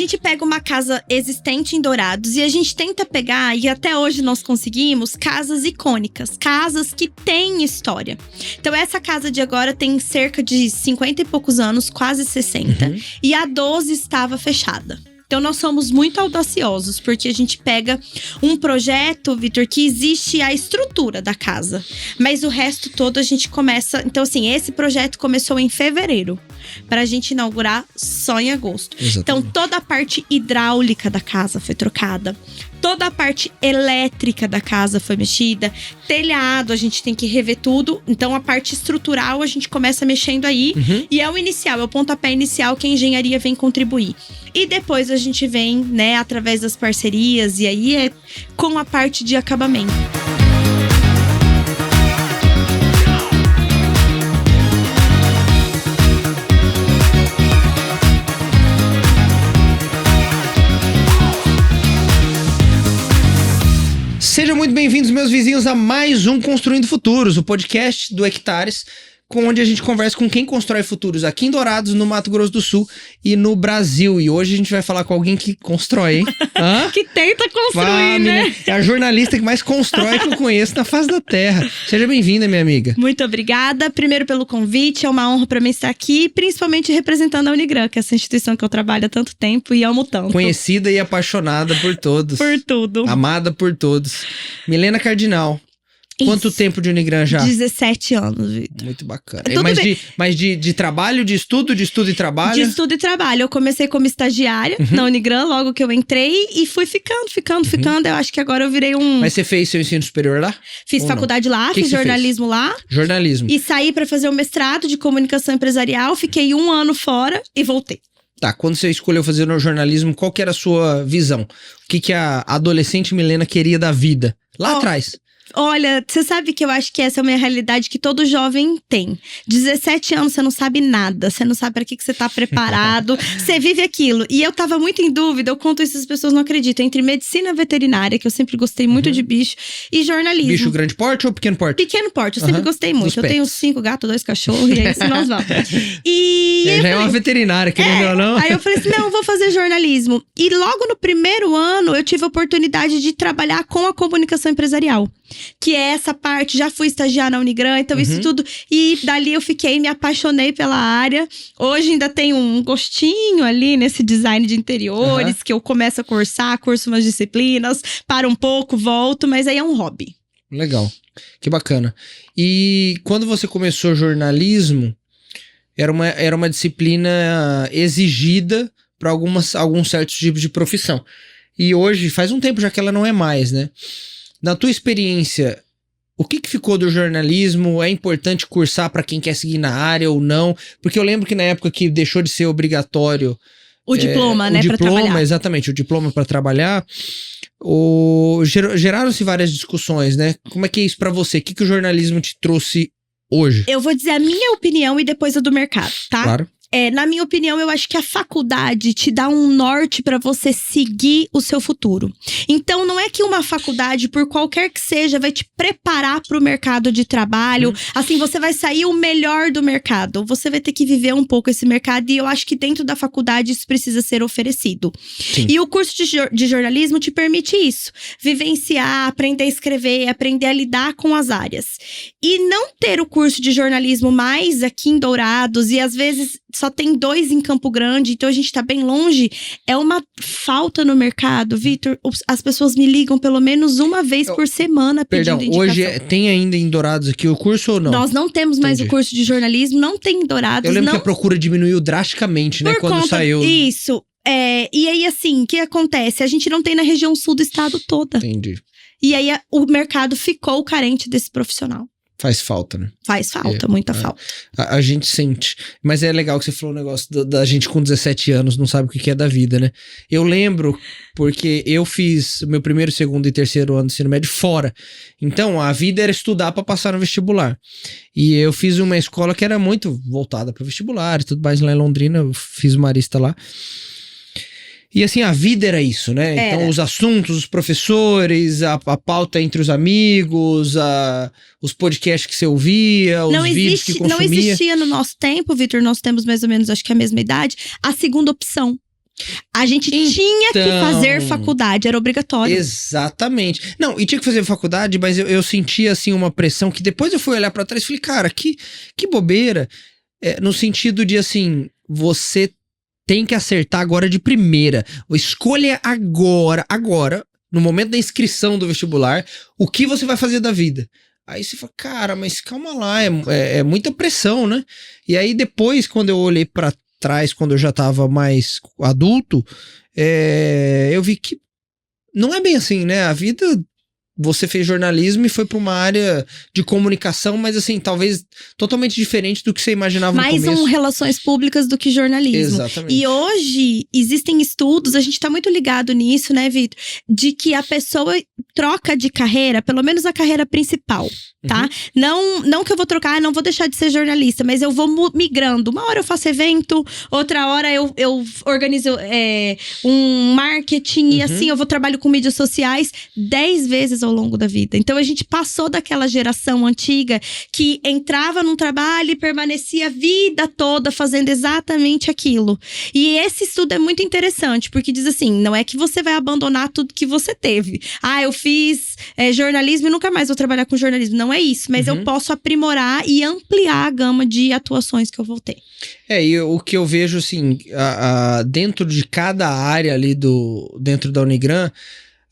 gente pega uma casa existente em Dourados e a gente tenta pegar, e até hoje nós conseguimos, casas icônicas. Casas que têm história. Então essa casa de agora tem cerca de 50 e poucos anos, quase 60. E a 12 estava fechada. Então nós somos muito audaciosos, porque a gente pega um projeto, Vitor, que existe a estrutura da casa. Mas o resto todo a gente começa… Então assim, esse projeto começou em fevereiro, pra gente inaugurar só em agosto. Exatamente. Então toda a parte hidráulica da casa foi trocada. Toda a parte elétrica da casa foi mexida. Telhado, a gente tem que rever tudo. Então, a parte estrutural, a gente começa mexendo aí. E é o inicial, é o pontapé inicial que a engenharia vem contribuir. E depois a gente vem, né, através das parcerias. E aí é com a parte de acabamento. Sejam muito bem-vindos, meus vizinhos, a mais um Construindo Futuros, o podcast do Hectares, onde a gente conversa com quem constrói futuros aqui em Dourados, no Mato Grosso do Sul e no Brasil. E hoje a gente vai falar com alguém que constrói, hein? Que tenta construir, né? É a jornalista que mais constrói que eu conheço na face da terra. Seja bem-vinda, minha amiga. Muito obrigada, primeiro pelo convite, é uma honra para mim estar aqui, principalmente representando a Unigran, que é essa instituição que eu trabalho há tanto tempo e amo tanto. Conhecida e apaixonada por todos. Por tudo. Amada por todos. Milena Cardinal. Quanto tempo de Unigran já? 17 anos, Vitor. Muito bacana. Mas de trabalho, de estudo e trabalho? De estudo e trabalho. Eu comecei como estagiária na Unigran, logo que eu entrei. E fui ficando. Eu acho que agora eu virei um… Mas você fez seu ensino superior lá? Fiz faculdade lá, fiz jornalismo lá. Jornalismo. E saí pra fazer o mestrado de comunicação empresarial. Fiquei 1 ano fora e voltei. Tá, quando você escolheu fazer no jornalismo, qual que era a sua visão? O que a adolescente Milena queria da vida? Lá atrás. Olha, você sabe que eu acho que essa é uma realidade que todo jovem tem. 17 anos, você não sabe nada. Você não sabe para que você tá preparado. Você vive aquilo. E eu tava muito em dúvida, eu conto isso, as pessoas não acreditam. Entre medicina veterinária, que eu sempre gostei muito de bicho, e jornalismo. Bicho grande porte ou pequeno porte? Pequeno porte, eu sempre gostei muito. Eu tenho 5 gatos, 2 cachorros, e é isso que nós vamos. E já é uma veterinária, querendo ou não. Aí eu falei assim, não, eu vou fazer jornalismo. E logo no primeiro ano, eu tive a oportunidade de trabalhar com a comunicação empresarial. Que é essa parte, já fui estagiar na Unigran, então isso tudo. E dali eu me apaixonei pela área. Hoje ainda tem um gostinho ali nesse design de interiores, que eu começo a cursar, curso umas disciplinas, paro um pouco, volto, mas aí é um hobby. Legal, que bacana. E quando você começou jornalismo, era uma disciplina exigida para alguns certos tipos de profissão. E hoje, faz um tempo já que ela não é mais, né? Na tua experiência, o que ficou do jornalismo? É importante cursar para quem quer seguir na área ou não? Porque eu lembro que na época que deixou de ser obrigatório… O diploma, né, para trabalhar. Exatamente, o diploma para trabalhar. Geraram-se várias discussões, né? Como é que é isso para você? O que o jornalismo te trouxe hoje? Eu vou dizer a minha opinião e depois a do mercado, tá? Claro. Na minha opinião, eu acho que a faculdade te dá um norte pra você seguir o seu futuro. Então, não é que uma faculdade, por qualquer que seja, vai te preparar pro mercado de trabalho. Assim, você vai sair o melhor do mercado. Você vai ter que viver um pouco esse mercado. E eu acho que dentro da faculdade isso precisa ser oferecido. Sim. E o curso de jornalismo te permite isso. Vivenciar, aprender a escrever, aprender a lidar com as áreas. E não ter o curso de jornalismo mais aqui em Dourados, e às vezes só tem 2 em Campo Grande, então a gente tá bem longe, é uma falta no mercado. Vitor, as pessoas me ligam pelo menos uma vez por semana pedindo indicação. Hoje tem ainda em Dourados aqui o curso ou não? Nós não temos mais o curso de jornalismo, não tem em Dourados. Eu lembro que a procura diminuiu drasticamente, né, quando saiu. Isso, e aí assim, o que acontece? A gente não tem na região sul do estado toda. Entendi. E aí o mercado ficou carente desse profissional. Faz falta, né? Faz falta, muita falta. A gente sente. Mas é legal que você falou o negócio da gente com 17 anos não sabe o que é da vida, né? Eu lembro porque eu fiz o meu primeiro, segundo e terceiro ano do ensino médio fora. Então, a vida era estudar para passar no vestibular. E eu fiz uma escola que era muito voltada para vestibular e tudo mais lá em Londrina. Eu fiz o Marista lá. E assim, a vida era isso, né? Era. Então, os assuntos, os professores, a pauta entre os amigos, os podcasts que você ouvia, os vídeos que consumia. Não existia no nosso tempo, Vitor, nós temos mais ou menos, acho que a mesma idade, a segunda opção. A gente tinha que fazer faculdade, era obrigatório. Exatamente. Não, e tinha que fazer faculdade, mas eu sentia, assim, uma pressão que depois eu fui olhar pra trás e falei, cara, que bobeira. No sentido de, assim, você tem que acertar agora de primeira. Escolha agora, no momento da inscrição do vestibular, o que você vai fazer da vida. Aí você fala, cara, mas calma lá, é muita pressão, né? E aí depois, quando eu olhei pra trás, quando eu já tava mais adulto, eu vi que não é bem assim, né? A vida, você fez jornalismo e foi pra uma área de comunicação, mas assim, talvez totalmente diferente do que você imaginava no começo. Mais relações públicas do que jornalismo. Exatamente. E hoje existem estudos, a gente tá muito ligado nisso, né, Vitor? De que a pessoa troca de carreira, pelo menos a carreira principal, tá? Não que eu vou trocar, não vou deixar de ser jornalista, mas eu vou migrando. Uma hora eu faço evento, outra hora eu organizo um marketing, e assim, eu trabalho com mídias sociais 10 vezes ao longo da vida. Então a gente passou daquela geração antiga que entrava num trabalho e permanecia a vida toda fazendo exatamente aquilo. E esse estudo é muito interessante, porque diz assim, não é que você vai abandonar tudo que você teve. Eu fiz jornalismo e nunca mais vou trabalhar com jornalismo. Não é isso, mas eu posso aprimorar e ampliar a gama de atuações que eu vou ter. E o que eu vejo, assim, dentro de cada área ali dentro da Unigran,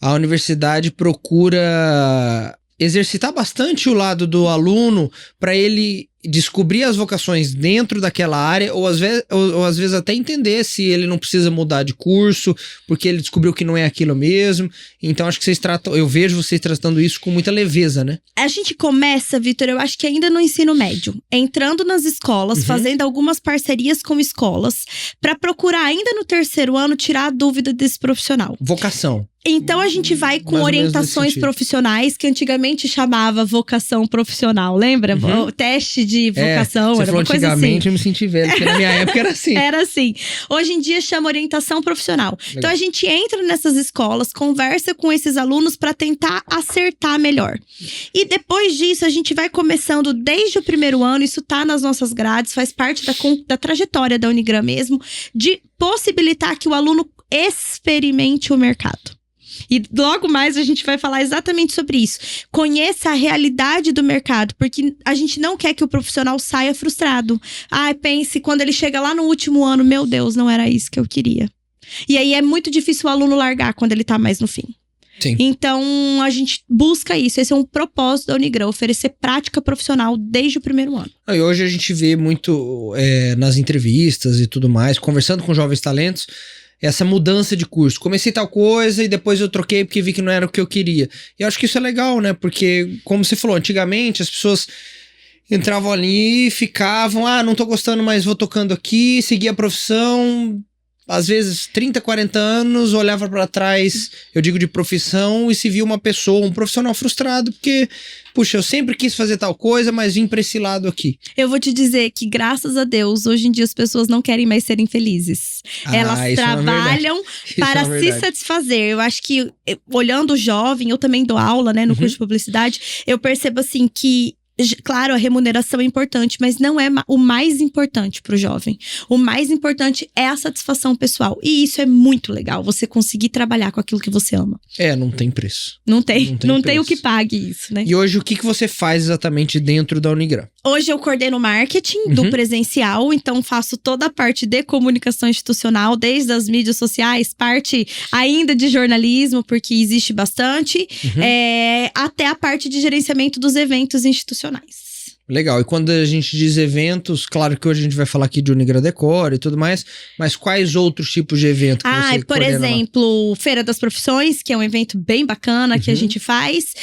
a universidade procura exercitar bastante o lado do aluno para ele descobrir as vocações dentro daquela área, ou às vezes até entender se ele não precisa mudar de curso, porque ele descobriu que não é aquilo mesmo. Então acho que eu vejo vocês tratando isso com muita leveza, né? A gente começa, Vitor, eu acho que ainda no ensino médio, entrando nas escolas, fazendo algumas parcerias com escolas, para procurar ainda no terceiro ano tirar a dúvida desse profissional. Vocação. Então a gente vai com orientações profissionais, que antigamente chamava vocação profissional, lembra? O teste de vocação, você era falou uma coisa antigamente, assim. Eu me senti velho, porque na minha época era assim. Era assim. Hoje em dia chama orientação profissional. Legal. Então a gente entra nessas escolas, conversa com esses alunos para tentar acertar melhor. E depois disso a gente vai começando desde o primeiro ano, isso tá nas nossas grades, faz parte da trajetória da Unigran mesmo, de possibilitar que o aluno experimente o mercado. E logo mais a gente vai falar exatamente sobre isso. Conheça a realidade do mercado, porque a gente não quer que o profissional saia frustrado. Pense quando ele chega lá no último ano, meu Deus, não era isso que eu queria. E aí é muito difícil o aluno largar quando ele tá mais no fim. Sim. Então a gente busca isso, esse é um propósito da Unigran, oferecer prática profissional desde o primeiro ano. E hoje a gente vê muito nas entrevistas e tudo mais, conversando com jovens talentos, essa mudança de curso. Comecei tal coisa e depois eu troquei porque vi que não era o que eu queria. E eu acho que isso é legal, né? Porque, como você falou, antigamente as pessoas entravam ali e ficavam, não tô gostando, mas vou tocando aqui, seguia a profissão. Às vezes, 30, 40 anos, olhava pra trás, eu digo de profissão, e se via uma pessoa, um profissional frustrado, porque, puxa, eu sempre quis fazer tal coisa, mas vim pra esse lado aqui. Eu vou te dizer que, graças a Deus, hoje em dia as pessoas não querem mais serem felizes. Elas trabalham para se satisfazer. Eu acho que, olhando o jovem, eu também dou aula, né, no curso de publicidade, eu percebo assim que, claro, a remuneração é importante, mas não é o mais importante para o jovem. O mais importante é a satisfação pessoal. E isso é muito legal, você conseguir trabalhar com aquilo que você ama. Não tem preço. Não tem o que pague isso, né? E hoje, o que você faz exatamente dentro da Unigran? Hoje eu coordeno marketing do presencial, então faço toda a parte de comunicação institucional, desde as mídias sociais, parte ainda de jornalismo, porque existe bastante, até a parte de gerenciamento dos eventos institucionais. Legal, e quando a gente diz eventos, claro que hoje a gente vai falar aqui de Unigran Decor e tudo mais, mas quais outros tipos de evento que você por exemplo, Feira das Profissões, que é um evento bem bacana que a gente faz,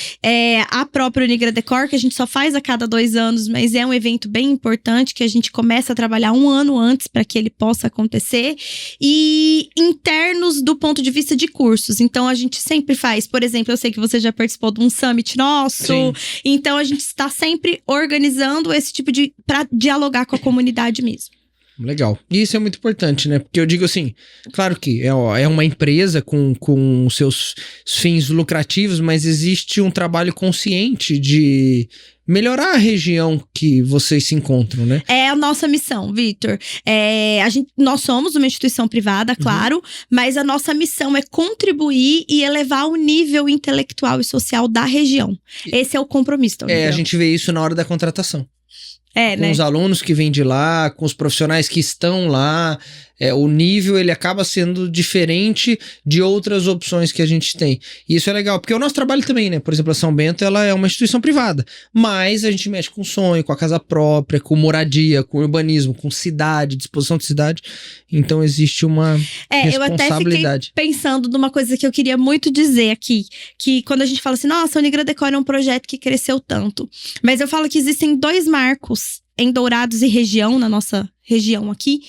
a própria Unigran Decor, que a gente só faz a cada 2 anos, mas é um evento bem importante, que a gente começa a trabalhar 1 ano antes para que ele possa acontecer, e internos do ponto de vista de cursos, então a gente sempre faz, por exemplo, eu sei que você já participou de um summit nosso, então a gente está sempre organizando esse tipo pra dialogar com a comunidade mesmo. Legal. E isso é muito importante, né? Porque eu digo assim, claro que é uma empresa com seus fins lucrativos, mas existe um trabalho consciente de melhorar a região que vocês se encontram, né? É a nossa missão, Vitor. Nós somos uma instituição privada, claro, mas a nossa missão é contribuir e elevar o nível intelectual e social da região. Esse é o compromisso. A gente vê isso na hora da contratação. Com né? os alunos que vêm de lá, com os profissionais que estão lá, o nível ele acaba sendo diferente de outras opções que a gente tem. E isso é legal, porque o nosso trabalho também, né? Por exemplo, a São Bento, ela é uma instituição privada, mas a gente mexe com sonho, com a casa própria, com moradia, com urbanismo, com cidade, disposição de cidade. Então existe uma responsabilidade. Eu até fiquei pensando numa coisa que eu queria muito dizer aqui, que quando a gente fala assim, nossa, a Unigra Decor é um projeto que cresceu tanto, mas eu falo que existem 2 marcos em Dourados e região, na nossa região aqui,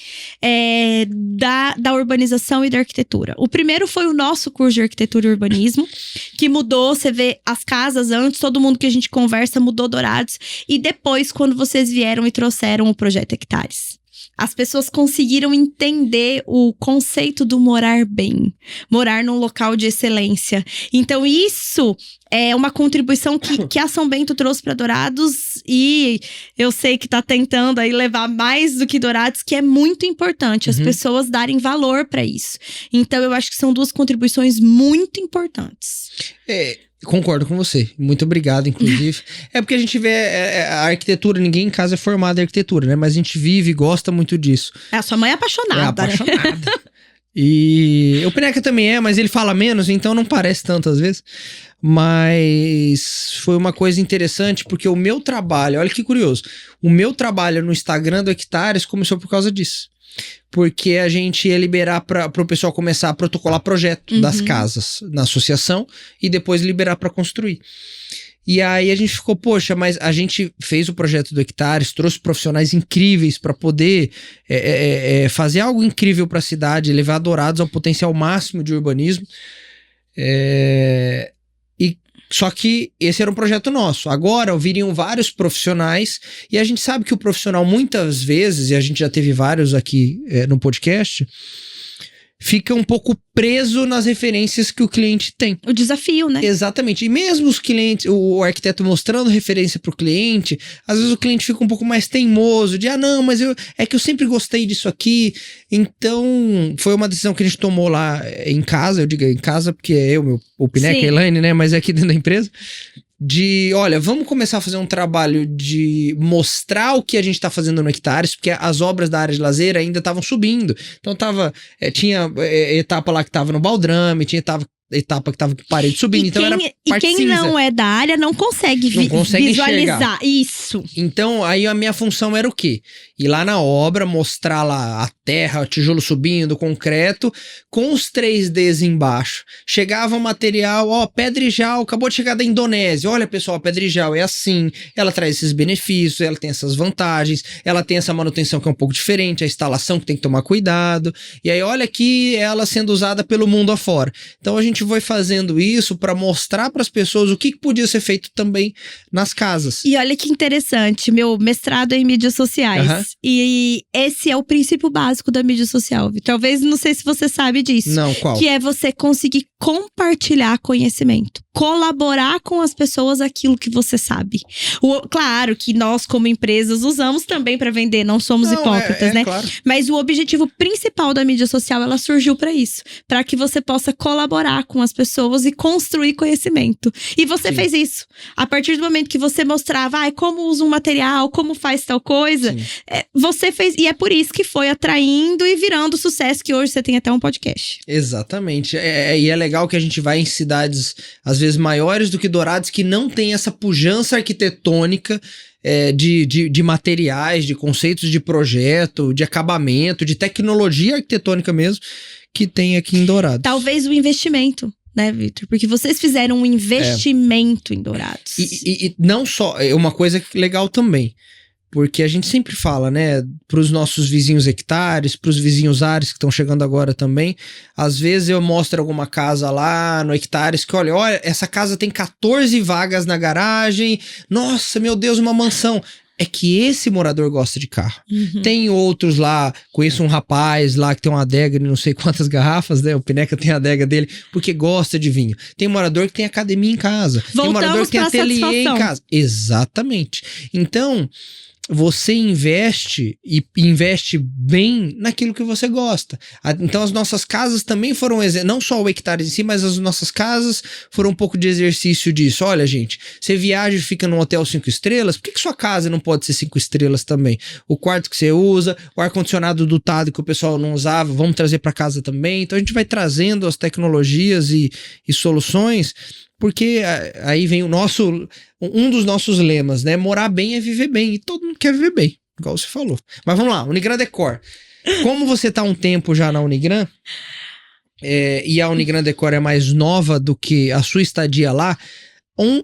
da urbanização e da arquitetura. O primeiro foi o nosso curso de arquitetura e urbanismo, que mudou, você vê as casas antes, todo mundo que a gente conversa mudou Dourados, e depois, quando vocês vieram e trouxeram o Projeto Hectares. As pessoas conseguiram entender o conceito do morar bem, morar num local de excelência. Então, isso é uma contribuição que a São Bento trouxe para Dourados, e eu sei que está tentando aí levar mais do que Dourados, que é muito importante as pessoas darem valor para isso. Então, eu acho que são 2 contribuições muito importantes. Concordo com você. Muito obrigado, inclusive. Porque a gente vê a arquitetura, ninguém em casa é formado em arquitetura, né? Mas a gente vive e gosta muito disso. A sua mãe é apaixonada. Né? E o Pineca também mas ele fala menos, então não parece tanto às vezes. Mas foi uma coisa interessante, porque o meu trabalho, olha que curioso, o meu trabalho no Instagram do Hectares começou por causa disso. Porque a gente ia liberar para o pessoal começar a protocolar projeto das casas na associação e depois liberar para construir. E aí a gente ficou, poxa, mas a gente fez o projeto do Hectares, trouxe profissionais incríveis para poder fazer algo incrível para a cidade, levar Dourados ao potencial máximo de urbanismo. Só que esse era um projeto nosso. Agora viriam vários profissionais, e a gente sabe que o profissional muitas vezes, e a gente já teve vários aqui no podcast, fica um pouco preso nas referências que o cliente tem. O desafio, né? Exatamente. E mesmo os clientes, o arquiteto mostrando referência para o cliente, às vezes o cliente fica um pouco mais teimoso, de não, mas é que eu sempre gostei disso aqui. Então, foi uma decisão que a gente tomou lá em casa, eu digo em casa porque o Pineca e a Elaine, né? Mas é aqui dentro da empresa. Olha, vamos começar a fazer um trabalho de mostrar o que a gente tá fazendo no Hectares, porque as obras da área de lazer ainda estavam subindo. Então tinha etapa lá que tava no baldrame, tinha etapa que tava com parede subindo, então era parte quem cinza. Não é da área não consegue visualizar enxergar. Isso. Então, aí a minha função era o quê? Ir lá na obra, mostrar lá a terra, o tijolo subindo, o concreto, com os 3Ds embaixo. Chegava o material, pedrijal, acabou de chegar da Indonésia. Olha, pessoal, a pedrijal é assim, ela traz esses benefícios, ela tem essas vantagens, ela tem essa manutenção que é um pouco diferente, a instalação que tem que tomar cuidado. E aí, olha aqui ela sendo usada pelo mundo afora. Então, a gente foi fazendo isso para mostrar para as pessoas o que podia ser feito também nas casas. E olha que interessante, meu mestrado é em mídias sociais. E esse é o princípio básico da mídia social. Talvez, não sei se você sabe disso. Não, qual? Que é você conseguir compartilhar conhecimento. Colaborar com as pessoas aquilo que você sabe. Claro que nós, como empresas, usamos também para vender, não somos hipócritas, né? Claro. Mas o objetivo principal da mídia social, ela surgiu para isso. Para que você possa colaborar com as pessoas e construir conhecimento. E você fez isso. A partir do momento que você mostrava como usa um material, como faz tal coisa, você fez. E é por isso que foi atraindo e virando o sucesso que hoje você tem até um podcast. Exatamente. E é legal que a gente vai em cidades, às vezes, maiores do que Dourados, que não tem essa pujança arquitetônica de materiais, de conceitos de projeto, de acabamento, de tecnologia arquitetônica mesmo, que tem aqui em Dourados. Talvez o investimento, né, Vitor? Porque vocês fizeram um investimento em Dourados. E não só, é uma coisa legal também. Porque a gente sempre fala, né, para os nossos vizinhos Hectares, para os vizinhos Ares que estão chegando agora também. Às vezes eu mostro alguma casa lá no Hectares que, olha, essa casa tem 14 vagas na garagem. Nossa, meu Deus, uma mansão. é que esse morador gosta de carro. Uhum. Tem outros lá, conheço um rapaz lá que tem uma adega de não sei quantas garrafas, né? O Pineca tem a adega dele, porque gosta de vinho. Tem morador que tem academia em casa. Tem morador que tem ateliê em casa. Exatamente. Então, você investe e investe bem naquilo que você gosta. Então as nossas casas também foram, não só o hectare em si, mas as nossas casas foram um pouco de exercício disso. Olha, gente, você viaja e fica num hotel 5 estrelas, por que sua casa não pode ser 5 estrelas também? O quarto que você usa, o ar-condicionado dotado que o pessoal não usava, vamos trazer para casa também. Então a gente vai trazendo as tecnologias e soluções, porque aí vem um dos nossos lemas, né? Morar bem é viver bem. E todo mundo quer viver bem, igual você falou. Mas vamos lá, Unigran Decor. Como você tá um tempo já na Unigran, e a Unigran Decor é mais nova do que a sua estadia lá,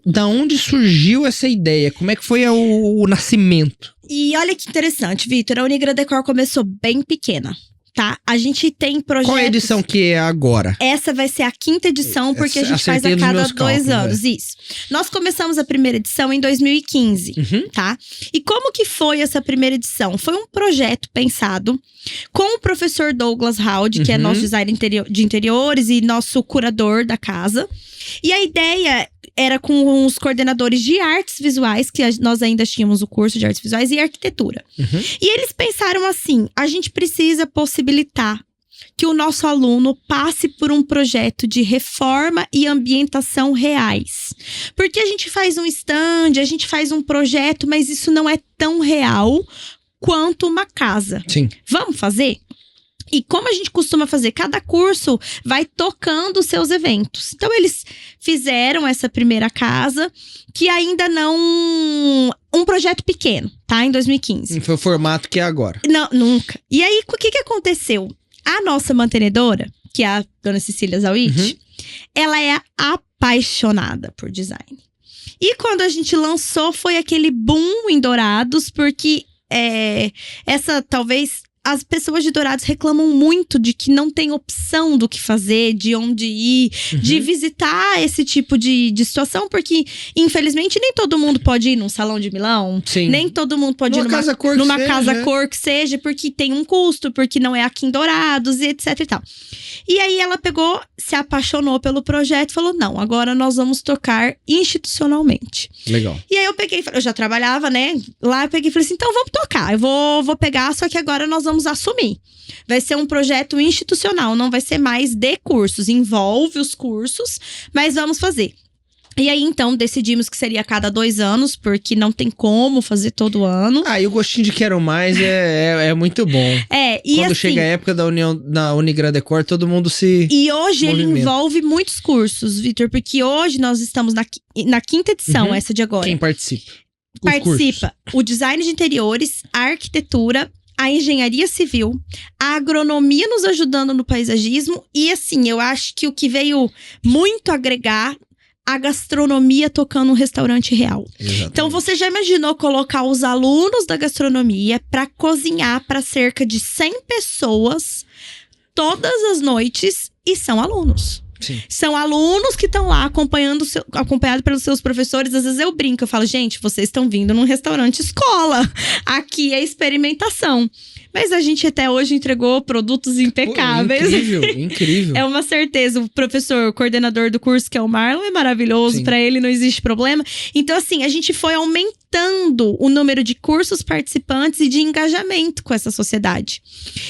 da onde surgiu essa ideia? Como é que foi o nascimento? E olha que interessante, Vitor. A Unigran Decor começou bem pequena. Tá, a gente tem projetos... Qual é a edição que é agora? Essa vai ser a 5ª edição, porque a gente faz a cada 2 anos, isso. Nós começamos a primeira edição em 2015, tá? E como que foi essa primeira edição? Foi um projeto pensado com o professor Douglas Howard, que é nosso designer de interiores e nosso curador da casa. E a ideia era com os coordenadores de artes visuais, que nós ainda tínhamos o curso de artes visuais, e arquitetura. E eles pensaram assim, a gente precisa possibilitar que o nosso aluno passe por um projeto de reforma e ambientação reais. Porque a gente faz um stand, a gente faz um projeto, mas isso não é tão real quanto uma casa. Sim. Vamos fazer? E como a gente costuma fazer, cada curso vai tocando os seus eventos. Então, eles fizeram essa primeira casa, que ainda não... Um projeto pequeno, tá? Em 2015. Não foi o formato que é agora. Não, nunca. E aí, o que aconteceu? A nossa mantenedora, que é a dona Cecília Zawit, ela é apaixonada por design. E quando a gente lançou, foi aquele boom em Dourados, porque talvez... As pessoas de Dourados reclamam muito de que não tem opção do que fazer, de onde ir, de visitar esse tipo de situação, porque, infelizmente, nem todo mundo pode ir num salão de Milão. Sim. Nem todo mundo pode ir numa casa-cor que seja, porque tem um custo, porque não é aqui em Dourados, e etc e tal. E aí ela pegou, se apaixonou pelo projeto e falou, não, agora nós vamos tocar institucionalmente. Legal. E aí eu peguei, eu já trabalhava, né? Lá eu peguei e falei assim, então vamos tocar. Eu vou pegar, só que agora nós vamos assumir. Vai ser um projeto institucional, não vai ser mais de cursos. Envolve os cursos, mas vamos fazer. E aí, então, decidimos que seria a cada 2 anos, porque não tem como fazer todo ano. E o gostinho de quero mais é muito bom. E quando assim, chega a época da Unigran Decor, todo mundo se E hoje movimenta. Ele envolve muitos cursos, Vitor, porque hoje nós estamos na 5ª edição, essa de agora. Quem participa? Participa o design de interiores, a arquitetura, a engenharia civil, a agronomia nos ajudando no paisagismo e, assim, eu acho que o que veio muito agregar, a gastronomia tocando um restaurante real. Exatamente. Então, você já imaginou colocar os alunos da gastronomia para cozinhar para cerca de 100 pessoas todas as noites e são alunos. Sim. São alunos que estão lá acompanhado pelos seus professores. Às vezes eu brinco, eu falo, gente, vocês estão vindo num restaurante escola. Aqui é experimentação. Mas a gente até hoje entregou produtos impecáveis. Incrível, incrível. É uma certeza. O professor, o coordenador do curso, que é o Marlon, é maravilhoso. Para ele não existe problema. Então, assim, a gente foi aumentando o número de cursos participantes e de engajamento com essa sociedade.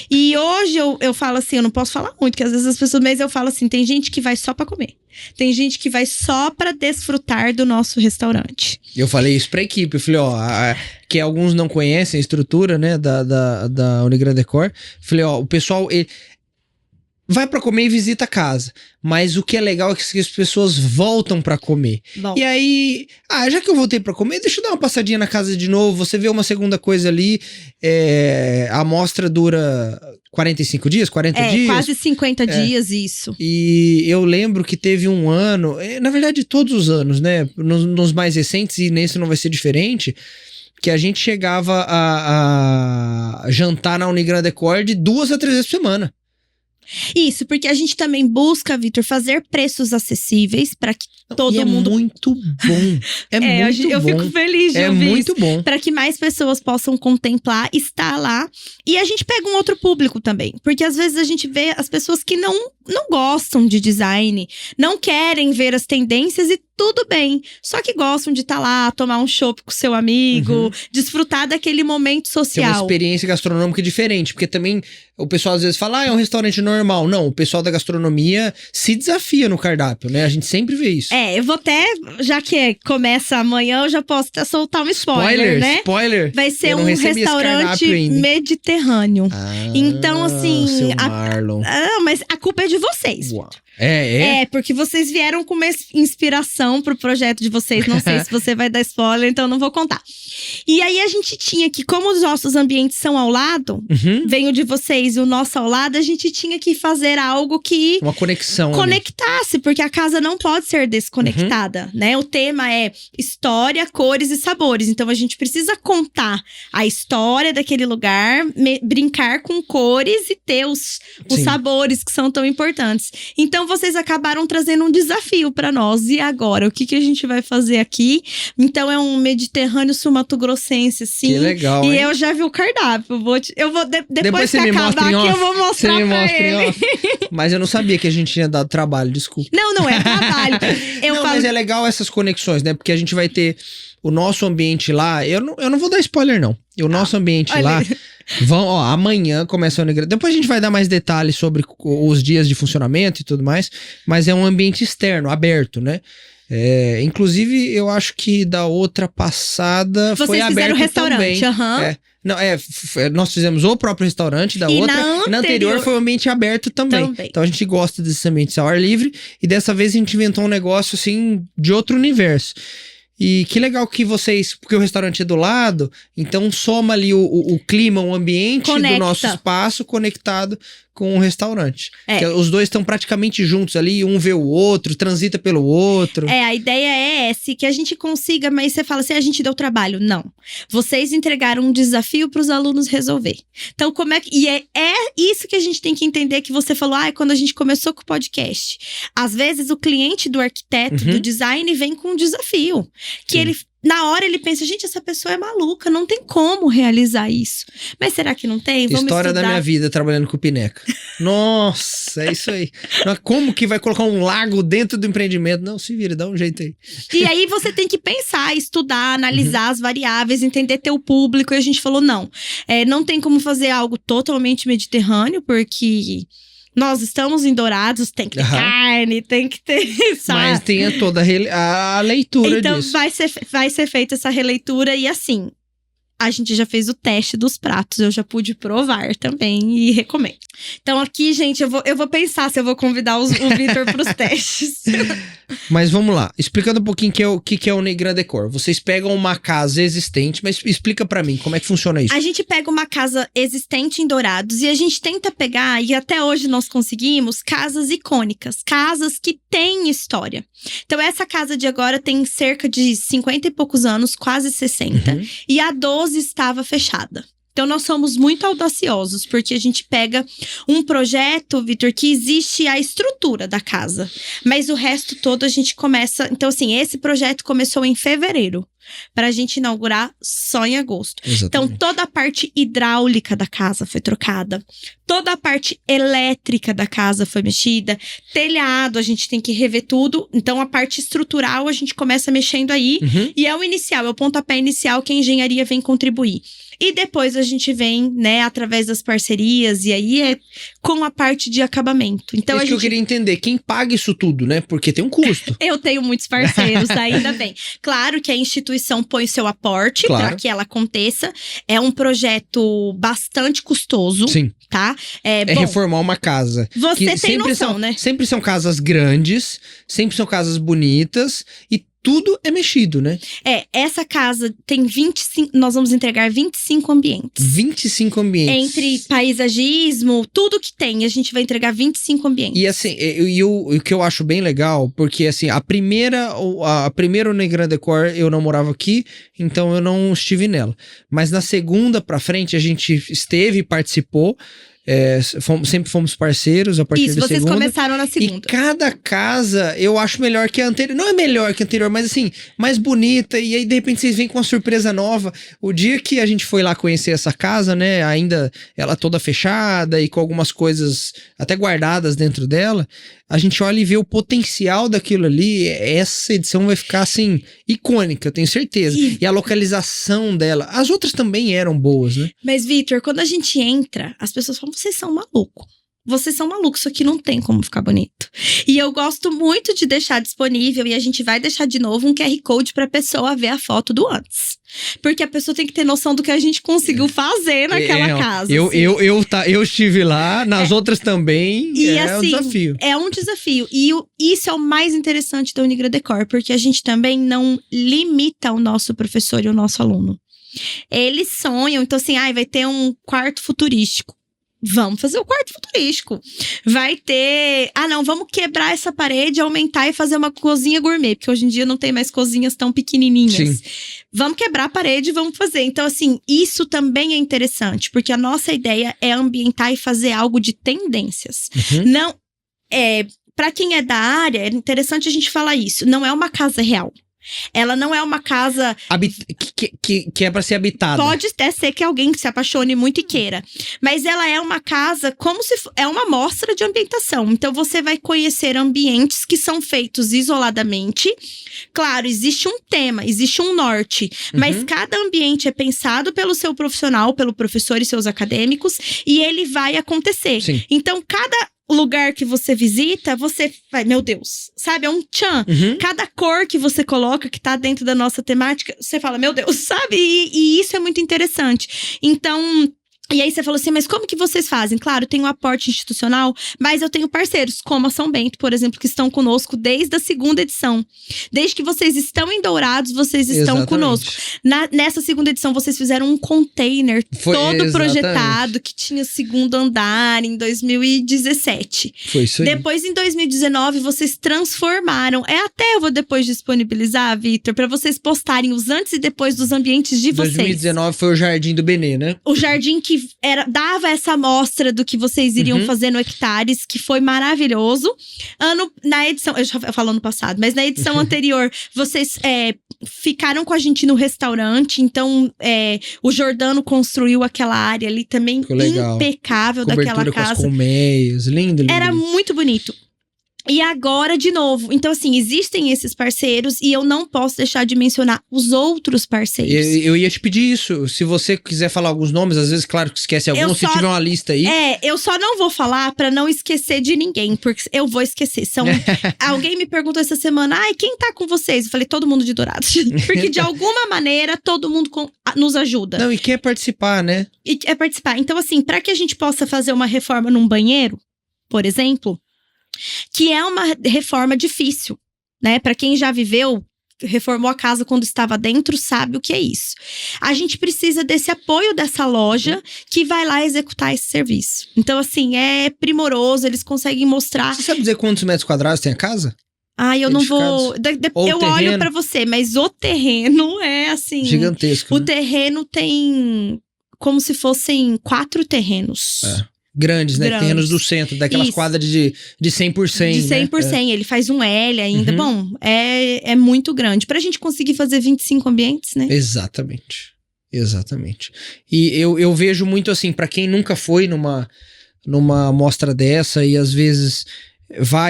E hoje eu falo assim, eu não posso falar muito, porque às vezes as pessoas... Mas eu falo assim, tem gente que vai só para comer. Tem gente que vai só para desfrutar do nosso restaurante. Eu falei isso pra equipe, eu falei, que alguns não conhecem a estrutura, né, da Unigran Decor. Falei, o pessoal vai pra comer e visita a casa, mas o que é legal é que as pessoas voltam pra comer. Bom. E aí, já que eu voltei pra comer, deixa eu dar uma passadinha na casa de novo, você vê uma segunda coisa ali, a amostra dura 45 dias, 40 dias? Quase 50 dias, isso. E eu lembro que teve um ano, na verdade todos os anos, né, nos mais recentes, e nesse não vai ser diferente, que a gente chegava a jantar na Unigran Decor de 2 a 3 vezes por semana. Isso, porque a gente também busca, Vitor, fazer preços acessíveis para que todo mundo... É muito bom. Eu fico feliz de ouvir muito bom. para que mais pessoas possam contemplar, estar lá. E a gente pega um outro público também. Porque às vezes a gente vê as pessoas que não gostam de design, não querem ver as tendências e tudo bem. Só que gostam de estar lá, tomar um chopp com seu amigo, desfrutar daquele momento Tem uma social. experiência gastronômica diferente, porque também o pessoal às vezes fala, é um restaurante normal. Não, o pessoal da gastronomia se desafia no cardápio, né? A gente sempre vê isso. Eu vou até, já que começa amanhã, eu já posso até soltar um spoiler, né? Spoiler! Vai ser Eu não um recebi esse restaurante cardápio ainda. mediterrâneo. Então, assim, Seu Marlon. mas a culpa é de vocês. Uau. Porque vocês vieram com uma inspiração pro projeto de vocês. Não sei se você vai dar spoiler, então não vou contar. E aí a gente tinha que, como os nossos ambientes são ao lado, vem o de vocês e o nosso ao lado, a gente tinha que fazer algo que uma conexão conectasse, porque a casa não pode ser desconectada, né? O tema é história, cores e sabores. Então a gente precisa contar a história daquele lugar, brincar com cores e ter os sabores que são tão importantes. Então vocês acabaram trazendo um desafio para nós. E agora? O que a gente vai fazer aqui? Então é um mediterrâneo sul-mato-grossense, assim. Que legal, E hein? eu já vi o cardápio. Depois que você me acabar mostra em aqui, off. eu vou mostrar Você me pra mostra em ele. off. Mas eu não sabia que a gente tinha dado trabalho, desculpa. Não é trabalho. Mas é legal essas conexões, né? Porque a gente vai ter o nosso ambiente lá. Eu não vou dar spoiler, não. O nosso ambiente lá. Amanhã começa a Unigrande. Depois a gente vai dar mais detalhes sobre os dias de funcionamento e tudo mais. Mas é um ambiente externo, aberto, né? Inclusive, eu acho que da outra passada foi aberto restaurante, também. Nós fizemos o próprio restaurante da outra. Na anterior foi um ambiente aberto também. Então a gente gosta desses ambientes ao ar livre. E dessa vez a gente inventou um negócio assim de outro universo. E que legal que vocês, porque o restaurante é do lado, então soma ali o clima, o ambiente do nosso espaço conectado com o restaurante. Porque os dois estão praticamente juntos ali, um vê o outro, transita pelo outro. A ideia é essa, que a gente consiga, mas você fala assim, a gente deu trabalho. Não. Vocês entregaram um desafio para os alunos resolver. Então, como é que... E é isso que a gente tem que entender, que você falou, quando a gente começou com o podcast. Às vezes, o cliente do arquiteto, do design, vem com um desafio. Que ele... Na hora ele pensa, gente, essa pessoa é maluca, não tem como realizar isso. Mas será que não tem? Vamos História estudar. Da minha vida trabalhando com o Pineca. Nossa, é isso aí. Como que vai colocar um lago dentro do empreendimento? Não, se vira, dá um jeito aí. E aí você tem que pensar, estudar, analisar as variáveis, entender teu público. E a gente falou, não tem como fazer algo totalmente mediterrâneo, porque... Nós estamos em Dourados, tem que ter carne, tem que ter, sabe? Mas tem toda a leitura disso. Então vai ser feita essa releitura e assim, a gente já fez o teste dos pratos, eu já pude provar também e recomendo. Então aqui, gente, eu vou pensar se eu vou convidar o Vitor pros testes. Mas vamos lá, explicando um pouquinho o que é o Unigrande Decor. Vocês pegam uma casa existente, mas explica pra mim, como é que funciona isso? A gente pega uma casa existente em Dourados e a gente tenta pegar, e até hoje nós conseguimos, casas icônicas, casas que têm história. Então essa casa de agora tem cerca de 50 e poucos anos, quase 60, e a 12 estava fechada. Então, nós somos muito audaciosos, porque a gente pega um projeto, Vitor, que existe a estrutura da casa. Mas o resto todo a gente começa... Então, assim, esse projeto começou em fevereiro, para a gente inaugurar só em agosto. Exatamente. Então, toda a parte hidráulica da casa foi trocada. Toda a parte elétrica da casa foi mexida. Telhado, a gente tem que rever tudo. Então, a parte estrutural, a gente começa mexendo aí. E é o inicial, é o pontapé inicial que a engenharia vem contribuir. E depois a gente vem, né, através das parcerias, e aí é com a parte de acabamento. Então, isso que eu queria entender, quem paga isso tudo, né? Porque tem um custo. Eu tenho muitos parceiros, ainda bem. Claro que a instituição põe seu aporte para que ela aconteça. É um projeto bastante custoso. Sim. Tá? Bom, reformar uma casa. Você tem sempre noção, né? Sempre são casas grandes, sempre são casas bonitas e tudo é mexido, né? Essa casa tem 25... Nós vamos entregar 25 ambientes. 25 ambientes. Entre paisagismo, tudo que tem, a gente vai entregar 25 ambientes. E assim, o que eu acho bem legal, porque assim, a primeira Unigrande Decor eu não morava aqui, então eu não estive nela. Mas na segunda pra frente a gente esteve e participou. sempre fomos parceiros a partir Isso, da vocês segunda. começaram na E segunda. cada casa eu acho melhor que a anterior. Não é melhor que a anterior, mas assim, mais bonita. E aí, de repente, vocês vêm com uma surpresa nova. O dia que a gente foi lá conhecer essa casa, né? Ainda ela toda fechada e com algumas coisas até guardadas dentro dela. A gente olha e vê o potencial daquilo ali. Essa edição vai ficar, assim, icônica, eu tenho certeza. E a localização dela. As outras também eram boas, né? Mas, Vitor, quando a gente entra, as pessoas falam, vocês são malucos. Vocês são malucos, isso aqui não tem como ficar bonito. E eu gosto muito de deixar disponível, e a gente vai deixar de novo um QR Code pra pessoa ver a foto do antes. Porque a pessoa tem que ter noção do que a gente conseguiu fazer naquela casa. Eu estive lá, nas outras também, e, um desafio. É um desafio. E isso é o mais interessante da Unigra Decor, porque a gente também não limita o nosso professor e o nosso aluno. Eles sonham, então assim, vai ter um quarto futurístico. Vamos fazer o quarto futurístico. Vai ter... vamos quebrar essa parede, aumentar e fazer uma cozinha gourmet. Porque hoje em dia não tem mais cozinhas tão pequenininhas. Sim. Vamos quebrar a parede e vamos fazer. Então, assim, isso também é interessante. Porque a nossa ideia é ambientar e fazer algo de tendências. Não... Pra quem é da área, é interessante a gente falar isso. Não é uma casa real. Ela não é uma casa... Que é pra ser habitada. Pode até ser que alguém se apaixone muito e queira. Mas ela é uma casa como se... É uma amostra de ambientação. Então, você vai conhecer ambientes que são feitos isoladamente. Claro, existe um tema, existe um norte. Mas cada ambiente é pensado pelo seu profissional, pelo professor e seus acadêmicos. E ele vai acontecer. Sim. Então, cada... lugar que você visita, você vai, meu Deus, sabe? É um tchan. Cada cor que você coloca, que tá dentro da nossa temática, você fala, meu Deus, sabe? E isso é muito interessante. Então... E aí você falou assim, mas como que vocês fazem? Claro, tem um aporte institucional, mas eu tenho parceiros, como a São Bento, por exemplo, que estão conosco desde a segunda edição. Desde que vocês estão em Dourados, vocês estão conosco. Nessa segunda edição, vocês fizeram um container todo projetado, que tinha segundo andar em 2017. Foi isso aí. Depois, em 2019, vocês transformaram. Eu vou depois disponibilizar, Vitor, para vocês postarem os antes e depois dos ambientes de vocês. 2019 foi o Jardim do Benê, né? O jardim que dava essa amostra do que vocês iriam fazer no Hectares, que foi maravilhoso. Na edição, eu já falo ano passado, mas na edição anterior, vocês ficaram com a gente no restaurante, então o Jordano construiu aquela área ali também impecável daquela casa. Com as colmeias, lindo. Era muito bonito. E agora, de novo, então assim, existem esses parceiros e eu não posso deixar de mencionar os outros parceiros. Eu ia te pedir isso, se você quiser falar alguns nomes, às vezes, claro que esquece algum, se tiver uma lista aí. Eu só não vou falar pra não esquecer de ninguém, porque eu vou esquecer. Alguém me perguntou essa semana, quem tá com vocês? Eu falei, todo mundo de Dourados. Porque de alguma maneira, todo mundo nos ajuda. Não, e quer participar, né? E quer participar. Então assim, pra que a gente possa fazer uma reforma num banheiro, por exemplo... Que é uma reforma difícil, né? Para quem já viveu, reformou a casa quando estava dentro, sabe o que é isso. A gente precisa desse apoio dessa loja que vai lá executar esse serviço. Então, assim, é primoroso, eles conseguem mostrar... Você sabe dizer quantos metros quadrados tem a casa? Eu não vou... Eu olho pra você, mas o terreno é assim... Gigantesco, O terreno tem como se fossem 4 terrenos. Grandes, né? Terrenos do centro, daquelas quadras de 100%. De 100%, né? Ele faz um L ainda. Bom, é muito grande. Pra gente conseguir fazer 25 ambientes, né? Exatamente. E eu vejo muito assim, pra quem nunca foi numa mostra dessa e às vezes...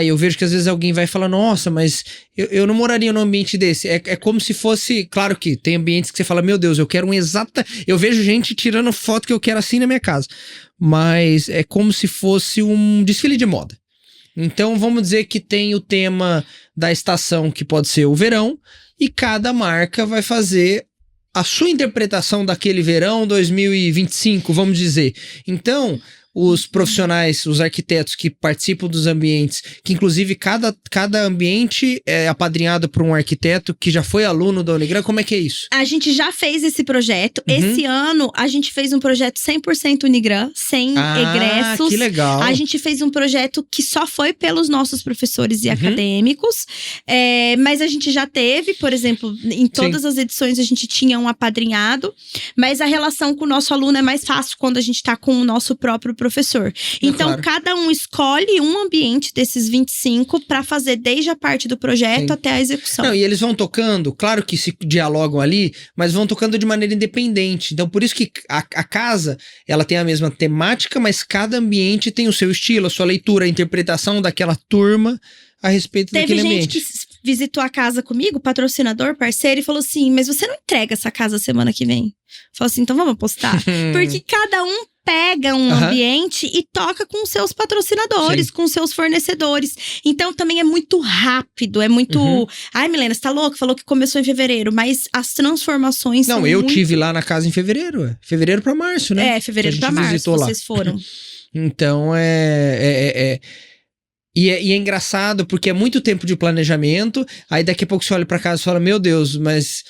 eu vejo que às vezes alguém vai falar, nossa, mas eu não moraria num ambiente desse. É como se fosse, claro que tem ambientes que você fala, meu Deus, eu quero eu vejo gente tirando foto que eu quero assim na minha casa. Mas é como se fosse um desfile de moda. Então vamos dizer que tem o tema da estação, que pode ser o verão, e cada marca vai fazer a sua interpretação daquele verão 2025, vamos dizer. Então... os profissionais, os arquitetos que participam dos ambientes, que inclusive cada ambiente é apadrinhado por um arquiteto que já foi aluno da Unigra, como é que é isso? A gente já fez esse projeto. Esse ano, a gente fez um projeto 100% Unigra, sem egressos. Que legal. A gente fez um projeto que só foi pelos nossos professores e acadêmicos. Mas a gente já teve, por exemplo, em todas as edições a gente tinha um apadrinhado. Mas a relação com o nosso aluno é mais fácil quando a gente tá com o nosso próprio professor professor. Então, claro. cada um escolhe um ambiente desses 25 para fazer desde a parte do projeto até a execução. Não, e eles vão tocando, claro que se dialogam ali, mas vão tocando de maneira independente. Então, por isso que a casa, ela tem a mesma temática, mas cada ambiente tem o seu estilo, a sua leitura, a interpretação daquela turma a respeito daquele ambiente. Teve gente que visitou a casa comigo, patrocinador, parceiro, e falou assim, mas você não entrega essa casa semana que vem? Falou assim, então vamos apostar. Porque cada um pega um ambiente e toca com seus patrocinadores, com seus fornecedores. Então também é muito rápido, é muito... Ai, Milena, você tá louca? Falou que começou em fevereiro, mas as transformações são eu muito... tive lá na casa em fevereiro, fevereiro pra março, né? Fevereiro pra março, vocês foram. Então, E é engraçado porque é muito tempo de planejamento, aí daqui a pouco você olha pra casa e fala, meu Deus, mas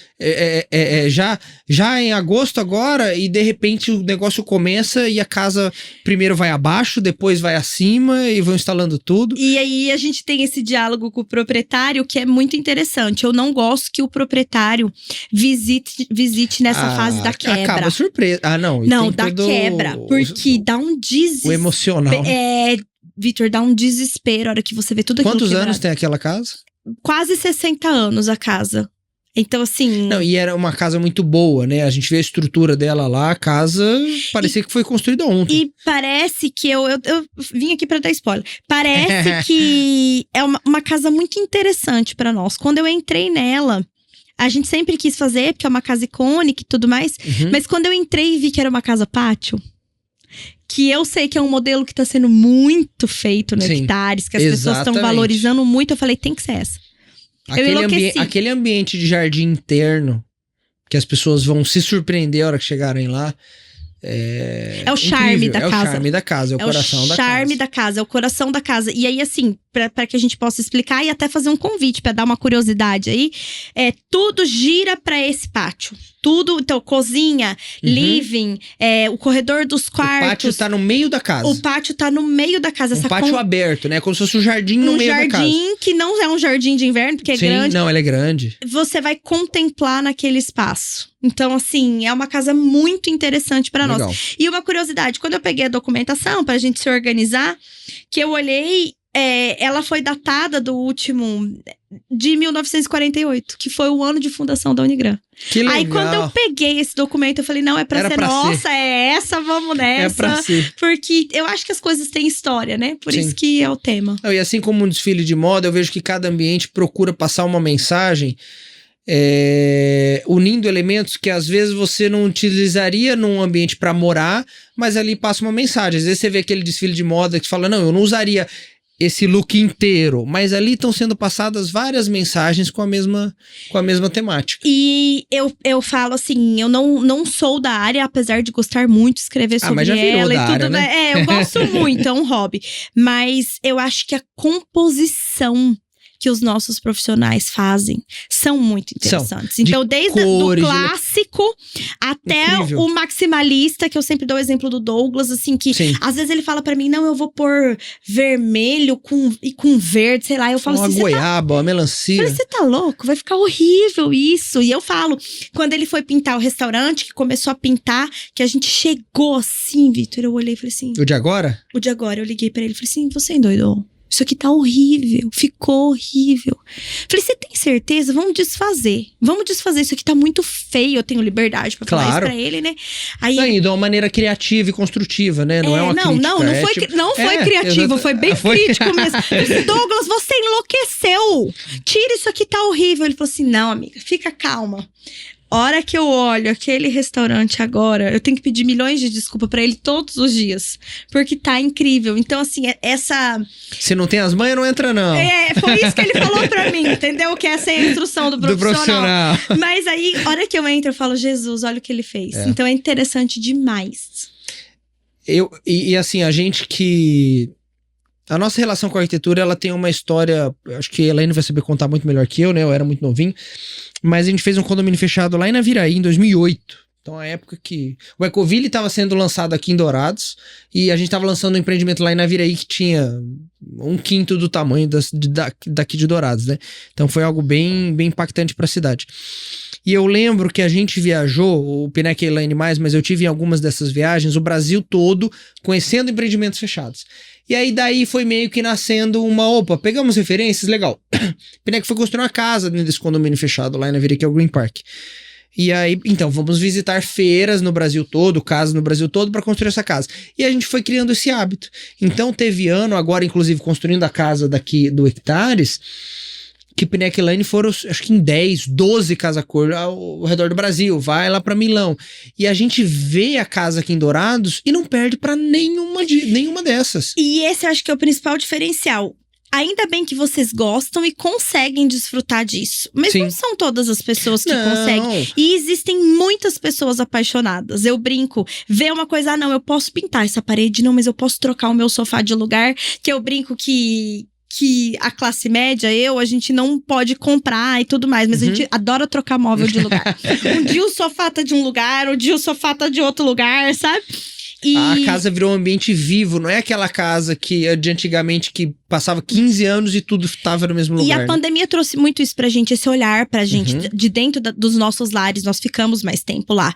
já em agosto agora, e de repente o negócio começa e a casa primeiro vai abaixo, depois vai acima e vão instalando tudo. E aí a gente tem esse diálogo com o proprietário que é muito interessante. Eu não gosto que o proprietário visite nessa fase da quebra. Acaba surpresa. Não, da quebra, porque dá um o emocional. Vitor, dá um desespero a hora que você vê tudo aquilo Quantos quebrado. anos tem aquela casa? Quase 60 anos a casa. Então, assim... Não, e era uma casa muito boa, né? A gente vê a estrutura dela lá, a casa parecia que foi construída ontem. E parece que eu vim aqui pra dar spoiler. Parece que é uma casa muito interessante pra nós. Quando eu entrei nela, a gente sempre quis fazer, porque é uma casa icônica e tudo mais. Mas quando eu entrei e vi que era uma casa pátio, que eu sei que é um modelo que tá sendo muito feito no Hectares, que as pessoas estão valorizando muito, eu falei, tem que ser essa. Aquele ambiente de jardim interno, que as pessoas vão se surpreender a hora que chegarem lá, é o charme da casa. É o charme da casa, é o coração da casa. É o charme da casa, é o coração da casa. E aí, assim, pra que a gente possa explicar e até fazer um convite, pra dar uma curiosidade aí, tudo gira pra esse pátio. Tudo, então, cozinha, living, o corredor dos quartos. O pátio tá no meio da casa. O pátio tá no meio da casa. Um pátio aberto, né? Como se fosse um jardim no meio da casa. Um jardim que não é um jardim de inverno, porque é grande. Não, ele é grande. Você vai contemplar naquele espaço. Então, assim, é uma casa muito interessante pra nós. E uma curiosidade, quando eu peguei a documentação pra gente se organizar, que eu olhei, ela foi datada de 1948, que foi o ano de fundação da Unigran. Que legal. Aí, quando eu peguei esse documento, eu falei, não, é pra ser nossa, é essa, vamos nessa. É pra ser. Porque eu acho que as coisas têm história, né? Por isso que é o tema. E assim como um desfile de moda, eu vejo que cada ambiente procura passar uma mensagem, unindo elementos que às vezes você não utilizaria num ambiente pra morar, mas ali passa uma mensagem. Às vezes você vê aquele desfile de moda que fala, não, eu não usaria esse look inteiro, mas ali estão sendo passadas várias mensagens com a mesma temática. E eu falo assim, eu não sou da área, apesar de gostar muito de escrever sobre mas já virou ela da e tudo, área, né? Eu gosto muito, é um hobby. Mas eu acho que a composição que os nossos profissionais fazem são muito interessantes. Então, desde o clássico até o maximalista, que eu sempre dou o exemplo do Douglas, assim, que às vezes ele fala pra mim, não, eu vou pôr vermelho com verde, sei lá. Eu falo assim, uma goiaba, uma melancia. Eu falei, você tá louco? Vai ficar horrível isso. E eu falo, quando ele foi pintar o restaurante, que começou a pintar, que a gente chegou assim, Vitor, eu olhei e falei assim... O de agora? O de agora, eu liguei pra ele e falei assim, você endoidou? Isso aqui tá horrível, ficou horrível. Falei, você tem certeza? Vamos desfazer, isso aqui tá muito feio. Eu tenho liberdade pra falar isso pra ele, né? Aí, de uma maneira criativa e construtiva, né? Não é uma crítica. Não foi criativo, foi bem crítico mesmo. Eu disse, Douglas, você enlouqueceu. Tira, isso aqui tá horrível. Ele falou assim, não, amiga, fica calma. Hora que eu olho aquele restaurante agora, eu tenho que pedir milhões de desculpas pra ele todos os dias. Porque tá incrível. Então, assim, essa... Se não tem as manhas, não entra, não. Foi isso que ele falou pra mim, entendeu? Que essa é a instrução do profissional. Mas aí, hora que eu entro, eu falo, Jesus, olha o que ele fez. Então, é interessante demais. E assim, a gente que... A nossa relação com a arquitetura, ela tem uma história... Acho que a Elaine vai saber contar muito melhor que eu, né? Eu era muito novinho. Mas a gente fez um condomínio fechado lá em Naviraí, em 2008. Então, a época que... O Ecoville estava sendo lançado aqui em Dourados. E a gente estava lançando um empreendimento lá em Naviraí que tinha 1/5 do tamanho daqui de Dourados, né? Então, foi algo bem impactante para a cidade. E eu lembro que a gente viajou, o Pineca e a Elaine mais, mas eu tive em algumas dessas viagens, o Brasil todo, conhecendo empreendimentos fechados. E aí daí foi meio que nascendo opa, pegamos referências, legal. Pineca foi construir uma casa dentro desse condomínio fechado lá na Vila, que é o Green Park. E aí, então, vamos visitar feiras no Brasil todo, casas no Brasil todo, para construir essa casa. E a gente foi criando esse hábito. Então, teve ano, agora, inclusive, construindo a casa daqui do Hectares, que Pineca e Elaine foram, acho que em 10, 12 casa-cor ao redor do Brasil. Vai lá para Milão. E a gente vê a casa aqui em Dourados e não perde para nenhuma dessas. E esse eu acho que é o principal diferencial. Ainda bem que vocês gostam e conseguem desfrutar disso. Mas Sim. não são todas as pessoas que conseguem. E existem muitas pessoas apaixonadas. Eu brinco, vê uma coisa, não, eu posso pintar essa parede, não, mas eu posso trocar o meu sofá de lugar. Que eu brinco que a classe média, a gente não pode comprar e tudo mais. Mas a gente adora trocar móvel de lugar. Um dia o sofá tá de um lugar, um dia o sofá tá de outro lugar, sabe? A casa virou um ambiente vivo, não é aquela casa que de antigamente que passava 15 anos e tudo estava no mesmo lugar. E a pandemia trouxe muito isso pra gente, esse olhar pra gente de dentro dos nossos lares, nós ficamos mais tempo lá.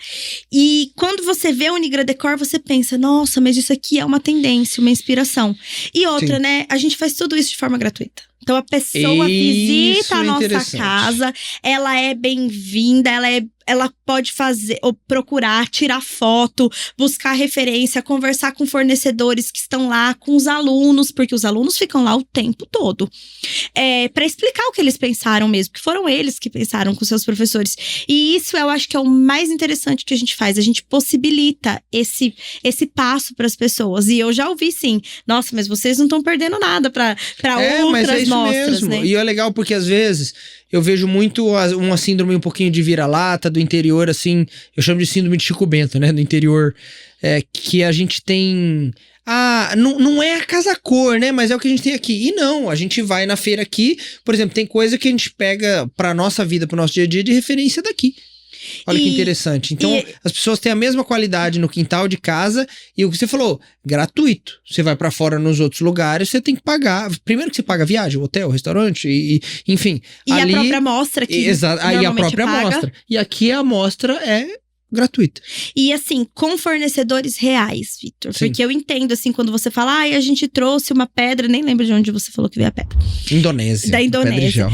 E quando você vê o Unigra Decor, você pensa, nossa, mas isso aqui é uma tendência, uma inspiração. E outra, né, a gente faz tudo isso de forma gratuita. Então a pessoa visita a nossa casa, ela é bem-vinda, ela pode fazer, ou procurar, tirar foto, buscar referência, conversar com fornecedores que estão lá, com os alunos, porque os alunos ficam lá o tempo todo. Para explicar o que eles pensaram mesmo, que foram eles que pensaram com seus professores. E isso eu acho que é o mais interessante que a gente faz. A gente possibilita esse passo para as pessoas. E eu já ouvi sim, nossa, mas vocês não estão perdendo nada para outras mostras, mesmo. Né? E é legal porque às vezes eu vejo muito uma síndrome um pouquinho de vira-lata do interior, assim, eu chamo de síndrome de Chico Bento, né, do interior, que a gente tem... não é a casa-cor, né, mas é o que a gente tem aqui. E não, a gente vai na feira aqui, por exemplo, tem coisa que a gente pega pra nossa vida, pro nosso dia a dia, de referência daqui. Olha que interessante. Então, as pessoas têm a mesma qualidade no quintal de casa e o que você falou, gratuito. Você vai pra fora nos outros lugares, você tem que pagar. Primeiro que você paga viagem, hotel, restaurante, enfim. E ali, a própria amostra que exato, aí a própria amostra. E aqui a amostra é gratuita. E assim, com fornecedores reais, Vitor. Porque eu entendo, assim, quando você fala, a gente trouxe uma pedra, nem lembro de onde você falou que veio a pedra. Indonésia. Da Indonésia.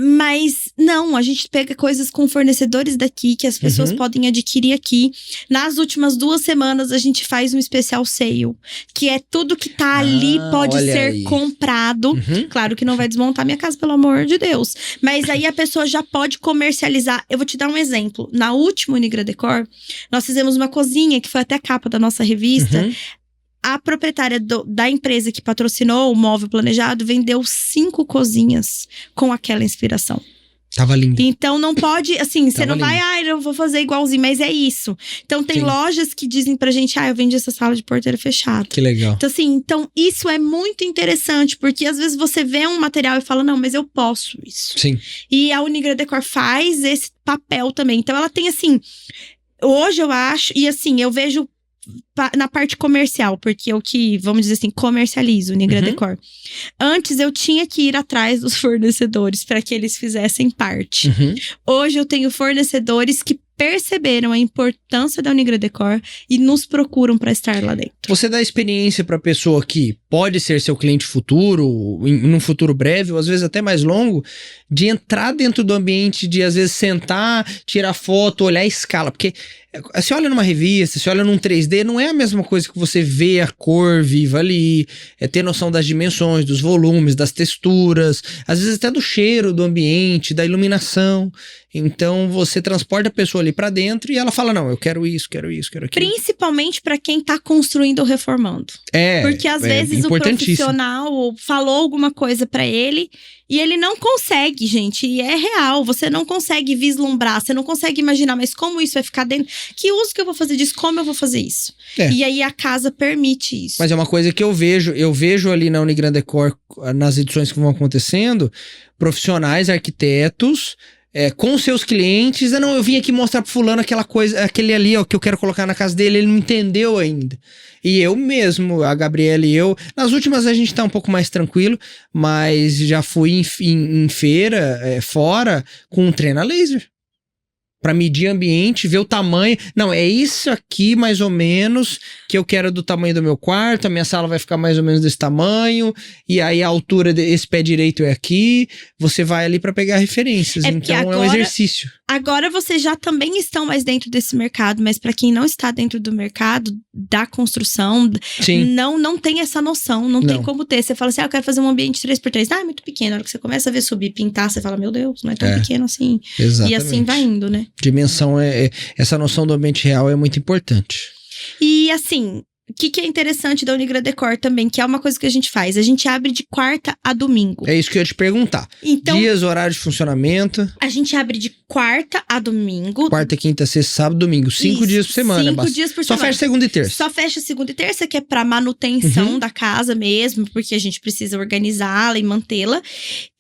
Mas não, a gente pega coisas com fornecedores daqui, que as pessoas podem adquirir aqui. Nas últimas 2 semanas, a gente faz um especial sale, que é tudo que tá ali pode ser comprado. Claro que não vai desmontar minha casa, pelo amor de Deus. Mas aí a pessoa já pode comercializar. Eu vou te dar um exemplo. Na última Unigra Decor, nós fizemos uma cozinha, que foi até a capa da nossa revista. A proprietária da empresa que patrocinou o móvel planejado vendeu 5 cozinhas com aquela inspiração. Tava lindo. Então não pode, assim, você não vai, eu vou fazer igualzinho, mas é isso. Então tem lojas que dizem pra gente, eu vendi essa sala de porteira fechada. Que legal. Então assim, isso é muito interessante, porque às vezes você vê um material e fala, não, mas eu posso isso. Sim. E a Unigra Decor faz esse papel também. Então ela tem assim, hoje eu acho, e assim, eu vejo na parte comercial, porque eu que, vamos dizer assim, comercializo o Unigra Decor. Antes eu tinha que ir atrás dos fornecedores para que eles fizessem parte. Hoje eu tenho fornecedores que perceberam a importância da Unigra Decor e nos procuram para estar lá dentro. Você dá experiência para pessoa que pode ser seu cliente futuro, num futuro breve, ou às vezes até mais longo, de entrar dentro do ambiente, de às vezes sentar, tirar foto, olhar a escala, porque você olha numa revista, você olha num 3D, não é a mesma coisa que você vê a cor viva ali, ter noção das dimensões, dos volumes, das texturas, às vezes até do cheiro do ambiente, da iluminação. Então você transporta a pessoa ali pra dentro e ela fala, não, eu quero isso, quero aquilo. Principalmente pra quem tá construindo ou reformando. Porque às vezes o profissional falou alguma coisa pra ele e ele não consegue, gente, e é real, você não consegue vislumbrar, você não consegue imaginar, mas como isso vai ficar dentro, que uso que eu vou fazer disso, como eu vou fazer isso? E aí a casa permite isso. Mas é uma coisa que eu vejo ali na Unigra Decor, nas edições que vão acontecendo, profissionais, arquitetos, com seus clientes, não, eu vim aqui mostrar pro fulano aquela coisa, aquele ali, ó, que eu quero colocar na casa dele, ele não entendeu ainda. E eu mesmo, a Gabriela e eu, nas últimas a gente tá um pouco mais tranquilo, mas já fui em feira, fora, com um treina laser. Pra medir ambiente, ver o tamanho. Não, é isso aqui mais ou menos que eu quero do tamanho do meu quarto. A minha sala vai ficar mais ou menos desse tamanho. E aí a altura desse pé direito é aqui. Você vai ali pra pegar referências. Então é um exercício. Agora vocês já também estão mais dentro desse mercado, mas pra quem não está dentro do mercado da construção, não tem essa noção, não tem como ter. Você fala assim, eu quero fazer um ambiente 3x3. É muito pequeno. Na hora que você começa a ver subir, pintar, você fala, meu Deus, não é tão pequeno assim. Exatamente. E assim vai indo, né? Dimensão, essa noção do ambiente real é muito importante. E assim, o que é interessante da Unigra Decor também, que é uma coisa que a gente faz, a gente abre de quarta a domingo. É isso que eu ia te perguntar. Então, dias, horário de funcionamento. A gente abre de quarta a domingo. Quarta, quinta, sexta, sábado, domingo. 5 dias por semana. 5 dias por semana. Só fecha segunda e terça. Só fecha segunda e terça, que é pra manutenção da casa mesmo, porque a gente precisa organizá-la e mantê-la.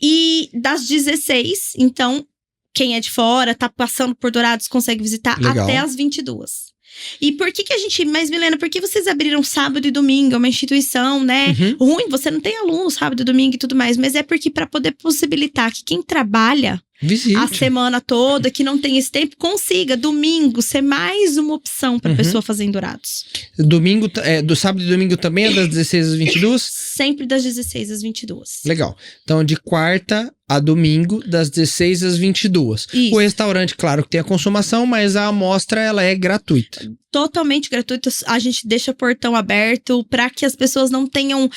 E das 16, então, quem é de fora, tá passando por Dourados, consegue visitar até as 22. E por que a gente... Mas, Milena, por que vocês abriram sábado e domingo? É uma instituição, né? Ruim, você não tem aluno sábado e domingo e tudo mais. Mas é porque para poder possibilitar que quem trabalha visite a semana toda, que não tem esse tempo, consiga domingo ser mais uma opção pra pessoa fazer em Dourados. Domingo, do sábado e domingo também é das 16 às 22? Sempre das 16 às 22. Legal. Então, de quarta a domingo, das 16 às 22. Isso. O restaurante, claro que tem a consumação, mas a amostra, ela é gratuita. Totalmente gratuita. A gente deixa o portão aberto para que as pessoas não tenham...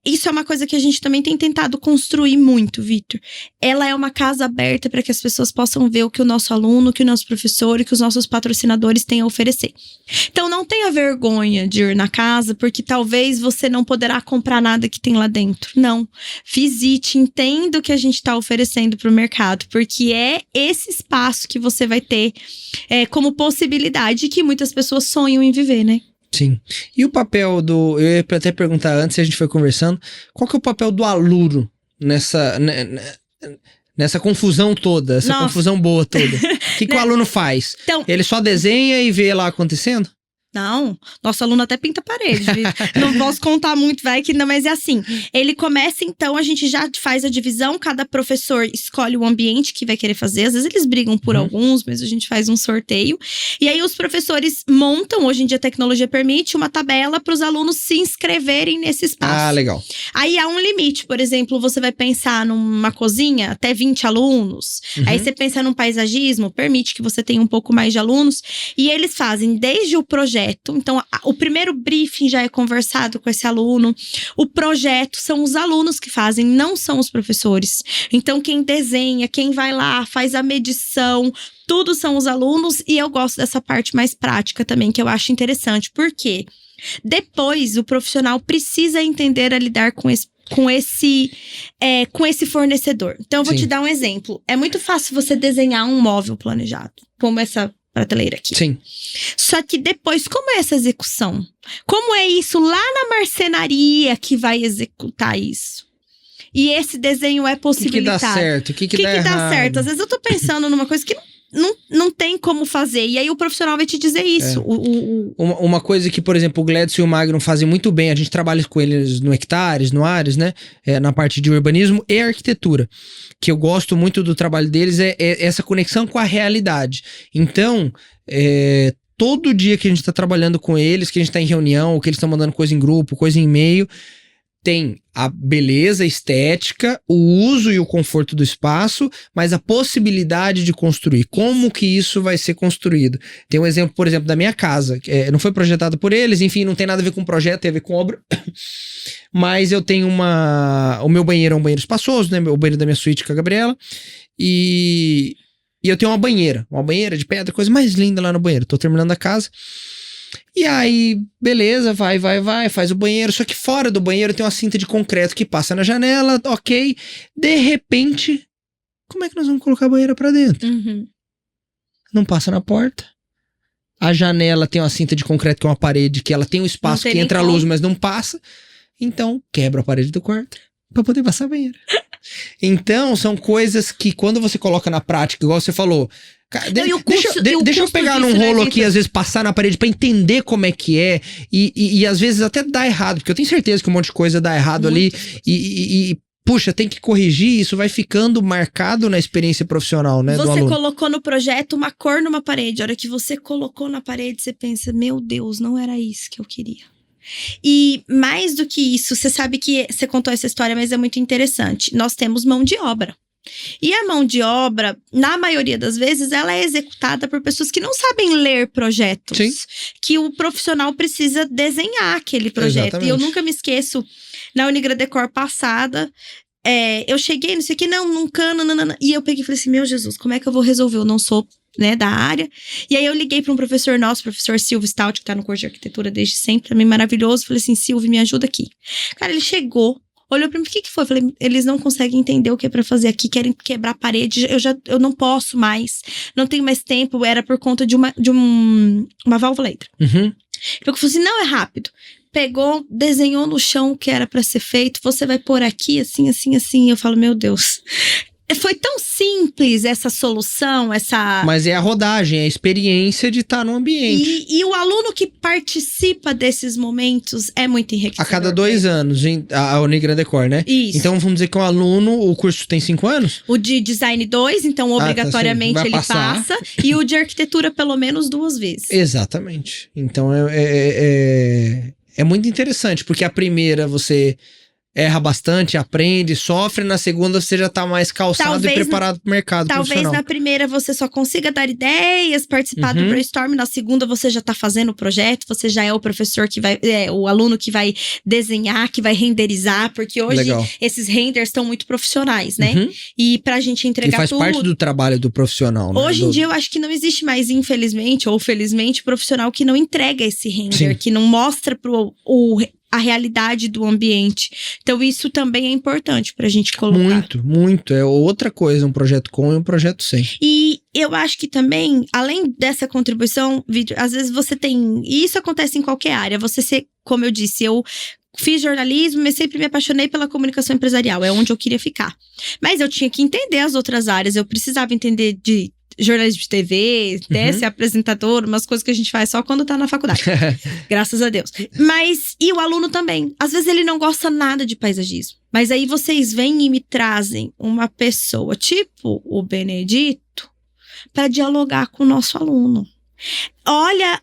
isso é uma coisa que a gente também tem tentado construir muito, Vitor. Ela é uma casa aberta para que as pessoas possam ver o que o nosso aluno, o que o nosso professor e que os nossos patrocinadores têm a oferecer. Então, não tenha vergonha de ir na casa, porque talvez você não poderá comprar nada que tem lá dentro. Não. Visite, entenda o que a gente está oferecendo para o mercado, porque é esse espaço que você vai ter como possibilidade que muitas pessoas sonham em viver, né? Sim. E o papel do... Eu ia até perguntar antes, a gente foi conversando, qual que é o papel do aluno nessa confusão toda, essa confusão boa toda? O que o aluno faz? Então, ele só desenha e vê lá acontecendo? Não, nosso aluno até pinta a parede. Não posso contar muito, vai que não, mas é assim. Ele começa, então, a gente já faz a divisão, cada professor escolhe o ambiente que vai querer fazer. Às vezes eles brigam por alguns, mas a gente faz um sorteio. E aí os professores montam, hoje em dia a tecnologia permite, uma tabela para os alunos se inscreverem nesse espaço. Ah, legal. Aí há um limite, por exemplo, você vai pensar numa cozinha, até 20 alunos. Aí você pensa num paisagismo, permite que você tenha um pouco mais de alunos. E eles fazem desde o projeto. Então, o primeiro briefing já é conversado com esse aluno. O projeto são os alunos que fazem, não são os professores. Então, quem desenha, quem vai lá, faz a medição, tudo são os alunos. E eu gosto dessa parte mais prática também, que eu acho interessante. Por quê? Depois, o profissional precisa entender a lidar com esse fornecedor. Então, eu vou te dar um exemplo. É muito fácil você desenhar um móvel planejado, como essa prateleira aqui. Sim. Só que depois, como é essa execução? Como é isso lá na marcenaria que vai executar isso? E esse desenho é possibilitado. O que dá certo? O que dá errado? Dá certo? Às vezes eu tô pensando numa coisa que não tem como fazer. E aí o profissional vai te dizer isso. Uma coisa que, por exemplo, o Gledson e o Magno fazem muito bem, a gente trabalha com eles no Hectares, no Ares, né? Na parte de urbanismo e arquitetura. Que eu gosto muito do trabalho deles é essa conexão com a realidade. Então, todo dia que a gente tá trabalhando com eles, que a gente tá em reunião, ou que eles estão mandando coisa em grupo, coisa em e-mail, tem a beleza estética, o uso e o conforto do espaço, mas a possibilidade de construir. Como que isso vai ser construído? Tem um exemplo, por exemplo, da minha casa. Não foi projetado por eles, enfim, não tem nada a ver com projeto, tem a ver com obra. Mas eu tenho o meu banheiro é um banheiro espaçoso, né? O banheiro da minha suíte com a Gabriela. E eu tenho uma banheira de pedra, coisa mais linda lá no banheiro. Tô terminando a casa. E aí, beleza, vai, faz o banheiro. Só que fora do banheiro tem uma cinta de concreto que passa na janela, ok. De repente, como é que nós vamos colocar a banheira pra dentro? Não passa na porta. A janela tem uma cinta de concreto que é uma parede, que ela tem um espaço que entra a luz, mas não passa. Então, quebra a parede do quarto pra poder passar a banheira. Então, são coisas que quando você coloca na prática, igual você falou... Deixa eu pegar num rolo aqui, às vezes passar na parede pra entender como é que é e às vezes até dá errado, porque eu tenho certeza que um monte de coisa dá errado ali e puxa, tem que corrigir, isso vai ficando marcado na experiência profissional, né, do Você aluno. colocou no projeto uma cor numa parede. A hora que você colocou na parede, você pensa, meu Deus, não era isso que eu queria. E mais do que isso, você sabe que você contou essa história, mas é muito interessante. Nós temos mão de obra. E a mão de obra, na maioria das vezes, ela é executada por pessoas que não sabem ler projetos. Sim. Que o profissional precisa desenhar aquele projeto. Exatamente. E eu nunca me esqueço, na Unigradecor passada, eu cheguei, não sei o que, num cano, nanana, e eu peguei e falei assim, meu Jesus, como é que eu vou resolver? Eu não sou, né, da área. E aí eu liguei para um professor nosso, professor Silvio Stout, que tá no curso de arquitetura desde sempre, também maravilhoso. Falei assim, Silvio, me ajuda aqui. Cara, ele chegou, olhou pra mim, o que foi? Eu falei, eles não conseguem entender o que é pra fazer aqui, querem quebrar a parede, eu não posso mais, não tenho mais tempo, era por conta de uma válvula hidra. Uhum. Eu falei assim, não, é rápido. Pegou, desenhou no chão o que era pra ser feito, você vai pôr aqui, assim, assim, assim. Eu falo, meu Deus. Foi tão simples essa solução, essa... Mas é a rodagem, é a experiência de estar no ambiente. E o aluno que participa desses momentos é muito enriquecedor. A cada 2 anos, a Unigradecor, né? Isso. Então vamos dizer que um aluno, o curso tem 5 anos? O de design 2, então obrigatoriamente tá, sim. ele Passar. passa. E o de arquitetura pelo menos 2 vezes. Exatamente. Então é muito interessante, porque a primeira você erra bastante, aprende, sofre, na segunda você já tá mais calçado e preparado pro mercado Talvez profissional. na primeira você só consiga dar ideias, participar do brainstorm, na segunda você já tá fazendo o projeto, você já é o professor que vai, o aluno que vai desenhar, que vai renderizar, porque hoje Legal. esses renders estão muito profissionais, né? Uhum. E pra gente entregar E faz tudo... parte do trabalho do profissional, né? Hoje em dia eu acho que não existe mais, infelizmente ou felizmente, profissional que não entrega esse render, Sim. que não mostra a realidade do ambiente. Então isso também é importante pra gente colocar. Muito, muito. É outra coisa, um projeto com e um projeto sem. E eu acho que também, além dessa contribuição, Vitor, às vezes você tem... E isso acontece em qualquer área. Como eu disse, eu fiz jornalismo, mas sempre me apaixonei pela comunicação empresarial. É onde eu queria ficar. Mas eu tinha que entender as outras áreas. Eu precisava entender de jornalismo de TV, né, ser apresentador, umas coisas que a gente faz só quando tá na faculdade. Graças a Deus. Mas, e o aluno também. Às vezes ele não gosta nada de paisagismo. Mas aí vocês vêm e me trazem uma pessoa, tipo o Benedito, para dialogar com o nosso aluno. Olha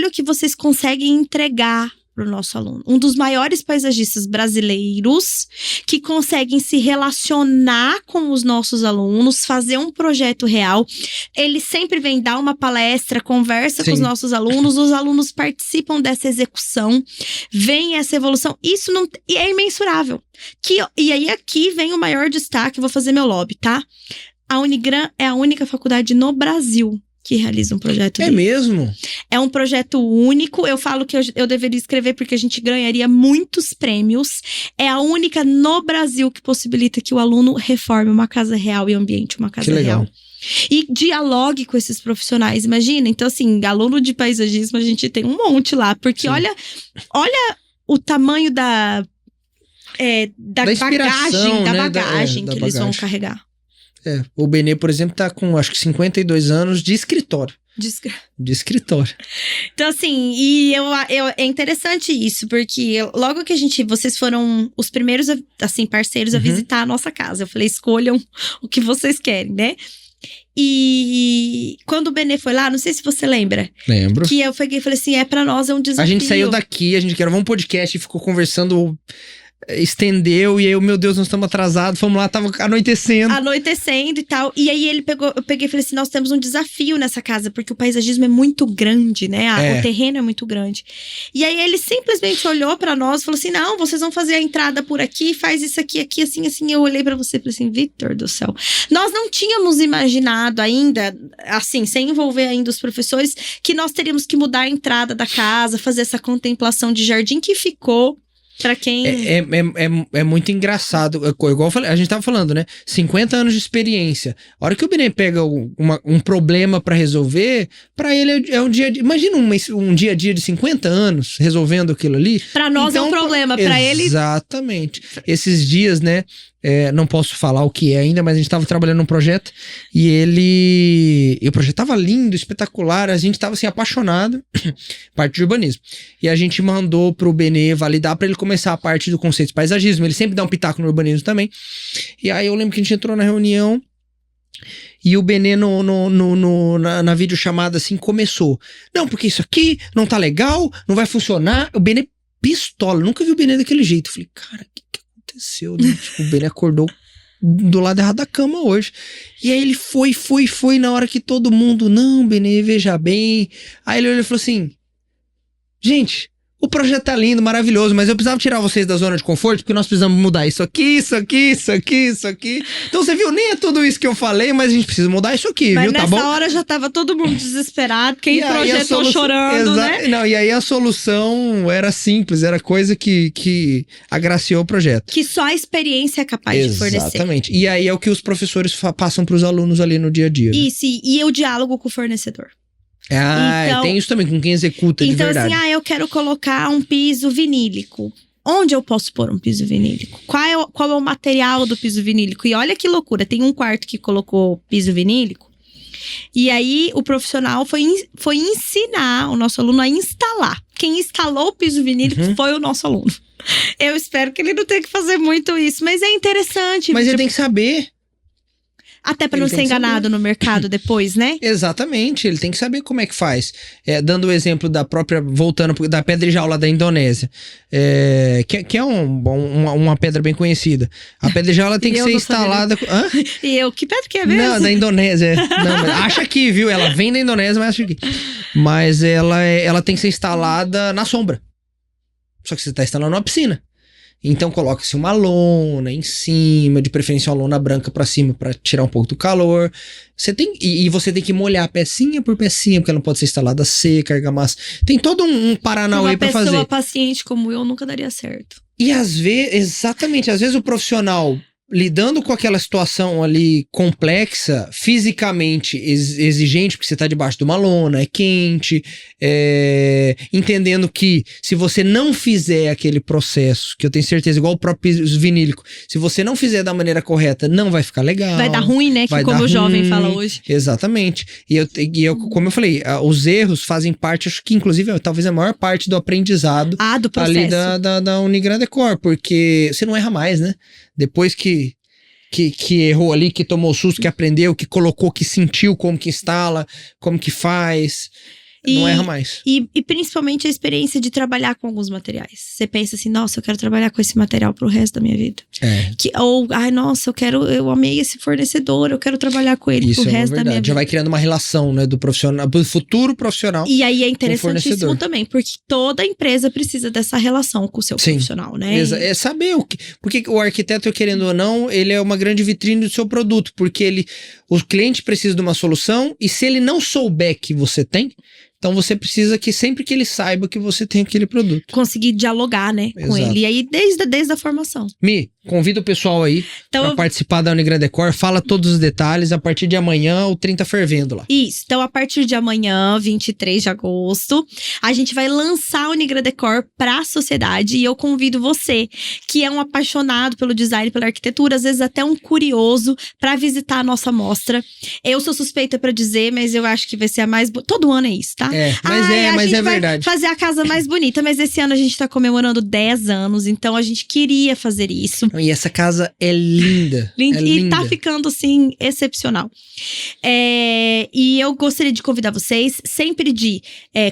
o que vocês conseguem entregar para o nosso aluno. Um dos maiores paisagistas brasileiros que conseguem se relacionar com os nossos alunos, fazer um projeto real. Ele sempre vem dar uma palestra, conversa com os nossos alunos participam dessa execução, vem essa evolução. Isso não é imensurável. E aí aqui vem o maior destaque, vou fazer meu lobby, tá? A Unigran é a única faculdade no Brasil que realiza um projeto desse. É mesmo? É um projeto único. Eu falo que eu deveria escrever porque a gente ganharia muitos prêmios. É a única no Brasil que possibilita que o aluno reforme uma casa real e ambiente uma casa real. E dialogue com esses profissionais. Imagina, então assim, aluno de paisagismo a gente tem um monte lá. Porque olha o tamanho da bagagem que eles vão carregar. O Benê, por exemplo, tá com acho que 52 anos de escritório. De escritório. Então, assim, é interessante isso, porque logo que vocês foram os primeiros, assim, parceiros a visitar a nossa casa. Eu falei, escolham o que vocês querem, né? E quando o Benê foi lá, não sei se você lembra. Lembro. Que eu falei assim, pra nós é um desafio. A gente saiu daqui, a gente gravou um podcast e ficou conversando... Estendeu, e aí, meu Deus, nós estamos atrasados. Fomos lá, tava anoitecendo. Anoitecendo e tal. E aí eu peguei e falei assim: nós temos um desafio nessa casa, porque o paisagismo é muito grande, né? O terreno é muito grande. E aí ele simplesmente olhou pra nós e falou assim: não, vocês vão fazer a entrada por aqui, faz isso aqui, assim, assim. Eu olhei pra você e falei assim: Vitor do céu. Nós não tínhamos imaginado ainda, assim, sem envolver ainda os professores, que nós teríamos que mudar a entrada da casa, fazer essa contemplação de jardim que ficou. Pra quem... É muito engraçado. Igual eu falei, a gente tava falando, né? 50 anos de experiência. A hora que o Benê pega um problema pra resolver, pra ele é um dia... Imagina um dia a dia de 50 anos resolvendo aquilo ali. Pra nós é um problema, pra ele... Exatamente. Esses dias, né? Não posso falar o que é ainda, mas a gente tava trabalhando num projeto e o projeto tava lindo, espetacular, a gente tava assim apaixonado, parte de urbanismo, e a gente mandou pro Benê validar pra ele começar começar a parte do conceito de paisagismo. Ele sempre dá um pitaco no urbanismo também. E aí eu lembro que a gente entrou na reunião e o Benê na videochamada assim começou. Não, porque isso aqui não tá legal, não vai funcionar. O Benê pistola, nunca vi o Benê daquele jeito. Eu falei, cara, o que aconteceu? Né? Tipo, o Benê acordou do lado errado da cama hoje. E aí ele foi na hora que todo mundo, não, Benê, veja bem. Aí ele olhou e falou assim, gente, o projeto tá lindo, maravilhoso, mas eu precisava tirar vocês da zona de conforto, porque nós precisamos mudar isso aqui. Então você viu, nem é tudo isso que eu falei, mas a gente precisa mudar isso aqui, mas viu, tá bom? Mas nessa hora já tava todo mundo desesperado, quem projetou chorando, né? Não, e aí a solução era simples, era coisa que agraciou o projeto. Que só a experiência é capaz de fornecer. Exatamente. E aí é o que os professores passam pros alunos ali no dia a dia. Né? Isso, e o diálogo com o fornecedor. Então, tem isso também, com quem executa de verdade. Então assim, eu quero colocar um piso vinílico. Onde eu posso pôr um piso vinílico? Qual é o material do piso vinílico? E olha que loucura, tem um quarto que colocou piso vinílico. E aí, o profissional foi ensinar o nosso aluno a instalar. Quem instalou o piso vinílico foi o nosso aluno. Eu espero que ele não tenha que fazer muito isso, mas é interessante. Mas ele tem que saber. Até pra não ser enganado no mercado depois, né? Exatamente, ele tem que saber como é que faz. Dando o exemplo da própria, voltando da pedra de jaula da Indonésia, que é uma pedra bem conhecida. A pedra de jaula tem que ser instalada... Hã? E eu, que pedra que é mesmo? Não, da Indonésia. Não, mas acha aqui, viu? Ela vem da Indonésia, mas acha aqui. Mas ela tem que ser instalada na sombra. Só que você tá instalando uma piscina. Então coloca-se uma lona em cima, de preferência uma lona branca pra cima pra tirar um pouco do calor. E você tem que molhar pecinha por pecinha, porque ela não pode ser instalada seca, argamassa. Tem todo um paranauê pra fazer. Uma pessoa paciente como eu nunca daria certo. E às vezes, exatamente, às vezes o profissional lidando com aquela situação ali complexa, fisicamente exigente, porque você tá debaixo de uma lona, é quente, entendendo que se você não fizer aquele processo, que eu tenho certeza, igual o próprio vinílico, se você não fizer da maneira correta, não vai ficar legal. Vai dar ruim, né? Que como o jovem fala hoje. Exatamente. E eu, como eu falei, os erros fazem parte, acho que inclusive, talvez a maior parte do aprendizado do processo. Ali da Unigrand Decor, porque você não erra mais, né? Depois que errou ali, que tomou susto, que aprendeu, que colocou, que sentiu como que instala, como que faz, não erra mais. E principalmente a experiência de trabalhar com alguns materiais. Você pensa assim, nossa, eu quero trabalhar com esse material pro resto da minha vida. Nossa, eu amei esse fornecedor, eu quero trabalhar com ele pro resto da minha vida. Já vai criando uma relação, né, do profissional, do futuro profissional. E aí é interessantíssimo também, porque toda empresa precisa dessa relação com o seu profissional, né? É saber porque o arquiteto, querendo ou não, ele é uma grande vitrine do seu produto, porque o cliente precisa de uma solução, e se ele não souber que você tem, então você precisa que sempre que ele saiba que você tem aquele produto. Conseguir dialogar, né, com ele. E aí desde a formação. Mi, convida o pessoal aí pra participar da Unigrand Decor. Fala todos os detalhes. A partir de amanhã, o trem tá fervendo lá. Isso. Então, a partir de amanhã, 23 de agosto, a gente vai lançar a Unigrand Decor pra sociedade. E eu convido você, que é um apaixonado pelo design, pela arquitetura, às vezes até um curioso, pra visitar a nossa mostra. Eu sou suspeita pra dizer, mas eu acho que vai ser a mais... Todo ano é isso, tá? Mas é verdade. Fazer a casa mais bonita, mas esse ano a gente tá comemorando 10 anos, então a gente queria fazer isso. E essa casa é linda. E tá ficando, assim, excepcional. E eu gostaria de convidar vocês sempre de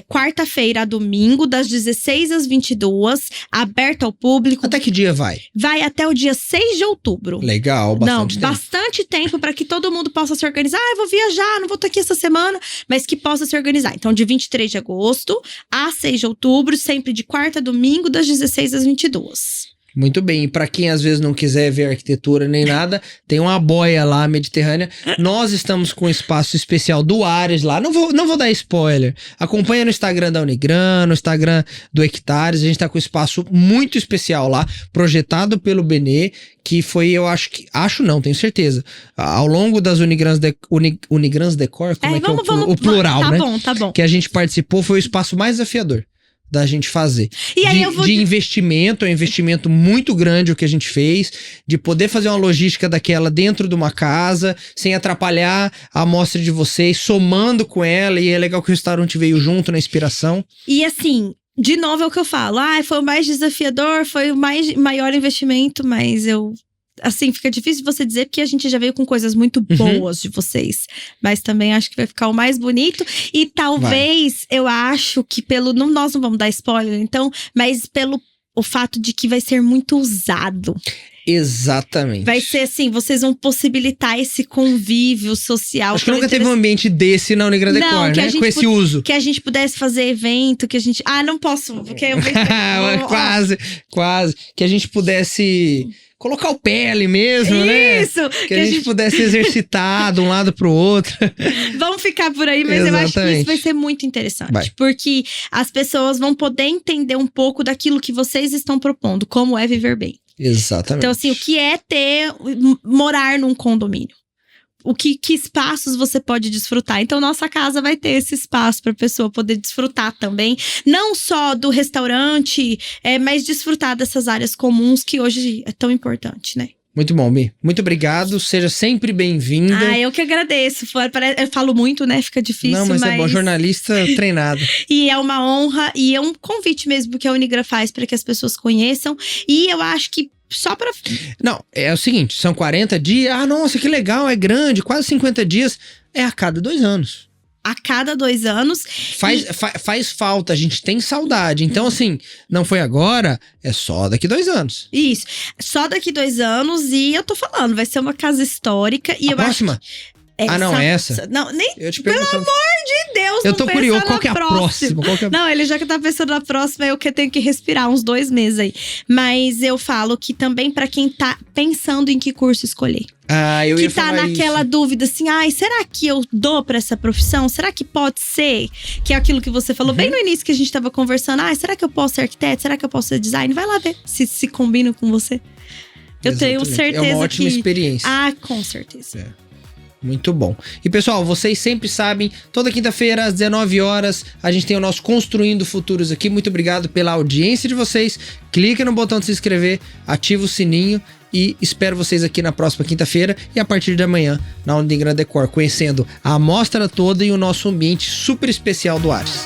quarta-feira a domingo, das 16 às 22, aberto ao público. Até que dia vai? Vai até o dia 6 de outubro. Legal, bastante tempo. Bastante tempo para que todo mundo possa se organizar. Eu vou viajar, não vou estar aqui essa semana, mas que possa se organizar. Então, de 23 de agosto a 6 de outubro, sempre de quarta a domingo, das 16 às 22. Muito bem, e para quem às vezes não quiser ver arquitetura nem nada, tem uma boia lá, mediterrânea. Nós estamos com um espaço especial do Ares lá, não vou dar spoiler. Acompanha no Instagram da Unigrand, no Instagram do Hectares, a gente tá com um espaço muito especial lá, projetado pelo Benê, que foi, tenho certeza, ao longo das Unigrands Decor, o plural, né? Tá bom. Que a gente participou, foi o espaço mais desafiador da gente fazer. E aí de investimento, é um investimento muito grande o que a gente fez, de poder fazer uma logística daquela dentro de uma casa, sem atrapalhar a amostra de vocês, somando com ela, e é legal que o restaurante veio junto na inspiração. E assim, De novo é o que eu falo. Foi o mais desafiador, foi o maior investimento, mas assim, fica difícil você dizer porque a gente já veio com coisas muito boas de vocês. Mas também acho que vai ficar o mais bonito. E talvez, eu acho que nós não vamos dar spoiler, então, mas pelo o fato de que vai ser muito usado. Exatamente. Vai ser assim, vocês vão possibilitar esse convívio social. Acho que nunca teve um ambiente desse na Unigrandecor, né? Com esse uso. Que a gente pudesse fazer evento, que a gente... não posso, porque eu... Quase. Que a gente pudesse... colocar o pé ali mesmo, né? Isso! Que a gente pudesse exercitar de um lado pro outro. Vamos ficar por aí, mas Exatamente. eu acho que isso vai ser muito interessante. Porque as pessoas vão poder entender um pouco daquilo que vocês estão propondo, como é viver bem. Exatamente. Então, assim, o que é morar num condomínio? Que espaços você pode desfrutar? Então, nossa casa vai ter esse espaço para a pessoa poder desfrutar também. Não só do restaurante, mas desfrutar dessas áreas comuns que hoje é tão importante, né? Muito bom, Mi. Muito obrigado. Seja sempre bem-vinda. Eu que agradeço. Eu falo muito, né? Fica difícil, mas é bom. Jornalista treinado. E é uma honra e é um convite mesmo que a Unigra faz para que as pessoas conheçam. E eu acho que só pra... Não, é o seguinte, são 40 dias. Nossa, que legal, é grande, quase 50 dias. É a cada 2 anos. A cada 2 anos. Faz falta, a gente tem saudade. Então, assim, não foi agora, é só daqui 2 anos. Isso, só daqui 2 anos e eu tô falando, vai ser uma casa histórica. E a próxima? Não, é essa? Não, nem... Eu te Pelo amor de Deus, eu tô curioso, qual que é a próxima? Não, ele já que tá pensando na próxima, eu que tenho que respirar uns 2 meses aí. Mas eu falo que também pra quem tá pensando em que curso escolher. Eu ia falar que tá naquela dúvida assim, será que eu dou pra essa profissão? Será que pode ser? Que é aquilo que você falou bem no início que a gente tava conversando. Será que eu posso ser arquiteto? Será que eu posso ser design? Vai lá ver se combina com você. Eu Exatamente. tenho certeza que... É uma ótima experiência. Com certeza. Muito bom. E pessoal, vocês sempre sabem, toda quinta-feira às 19 horas a gente tem o nosso Construindo Futuros aqui. Muito obrigado pela audiência de vocês. Clique no botão de se inscrever, ativa o sininho e espero vocês aqui na próxima quinta-feira e a partir de amanhã na Unigrandecor, conhecendo a amostra toda e o nosso ambiente super especial do Ares.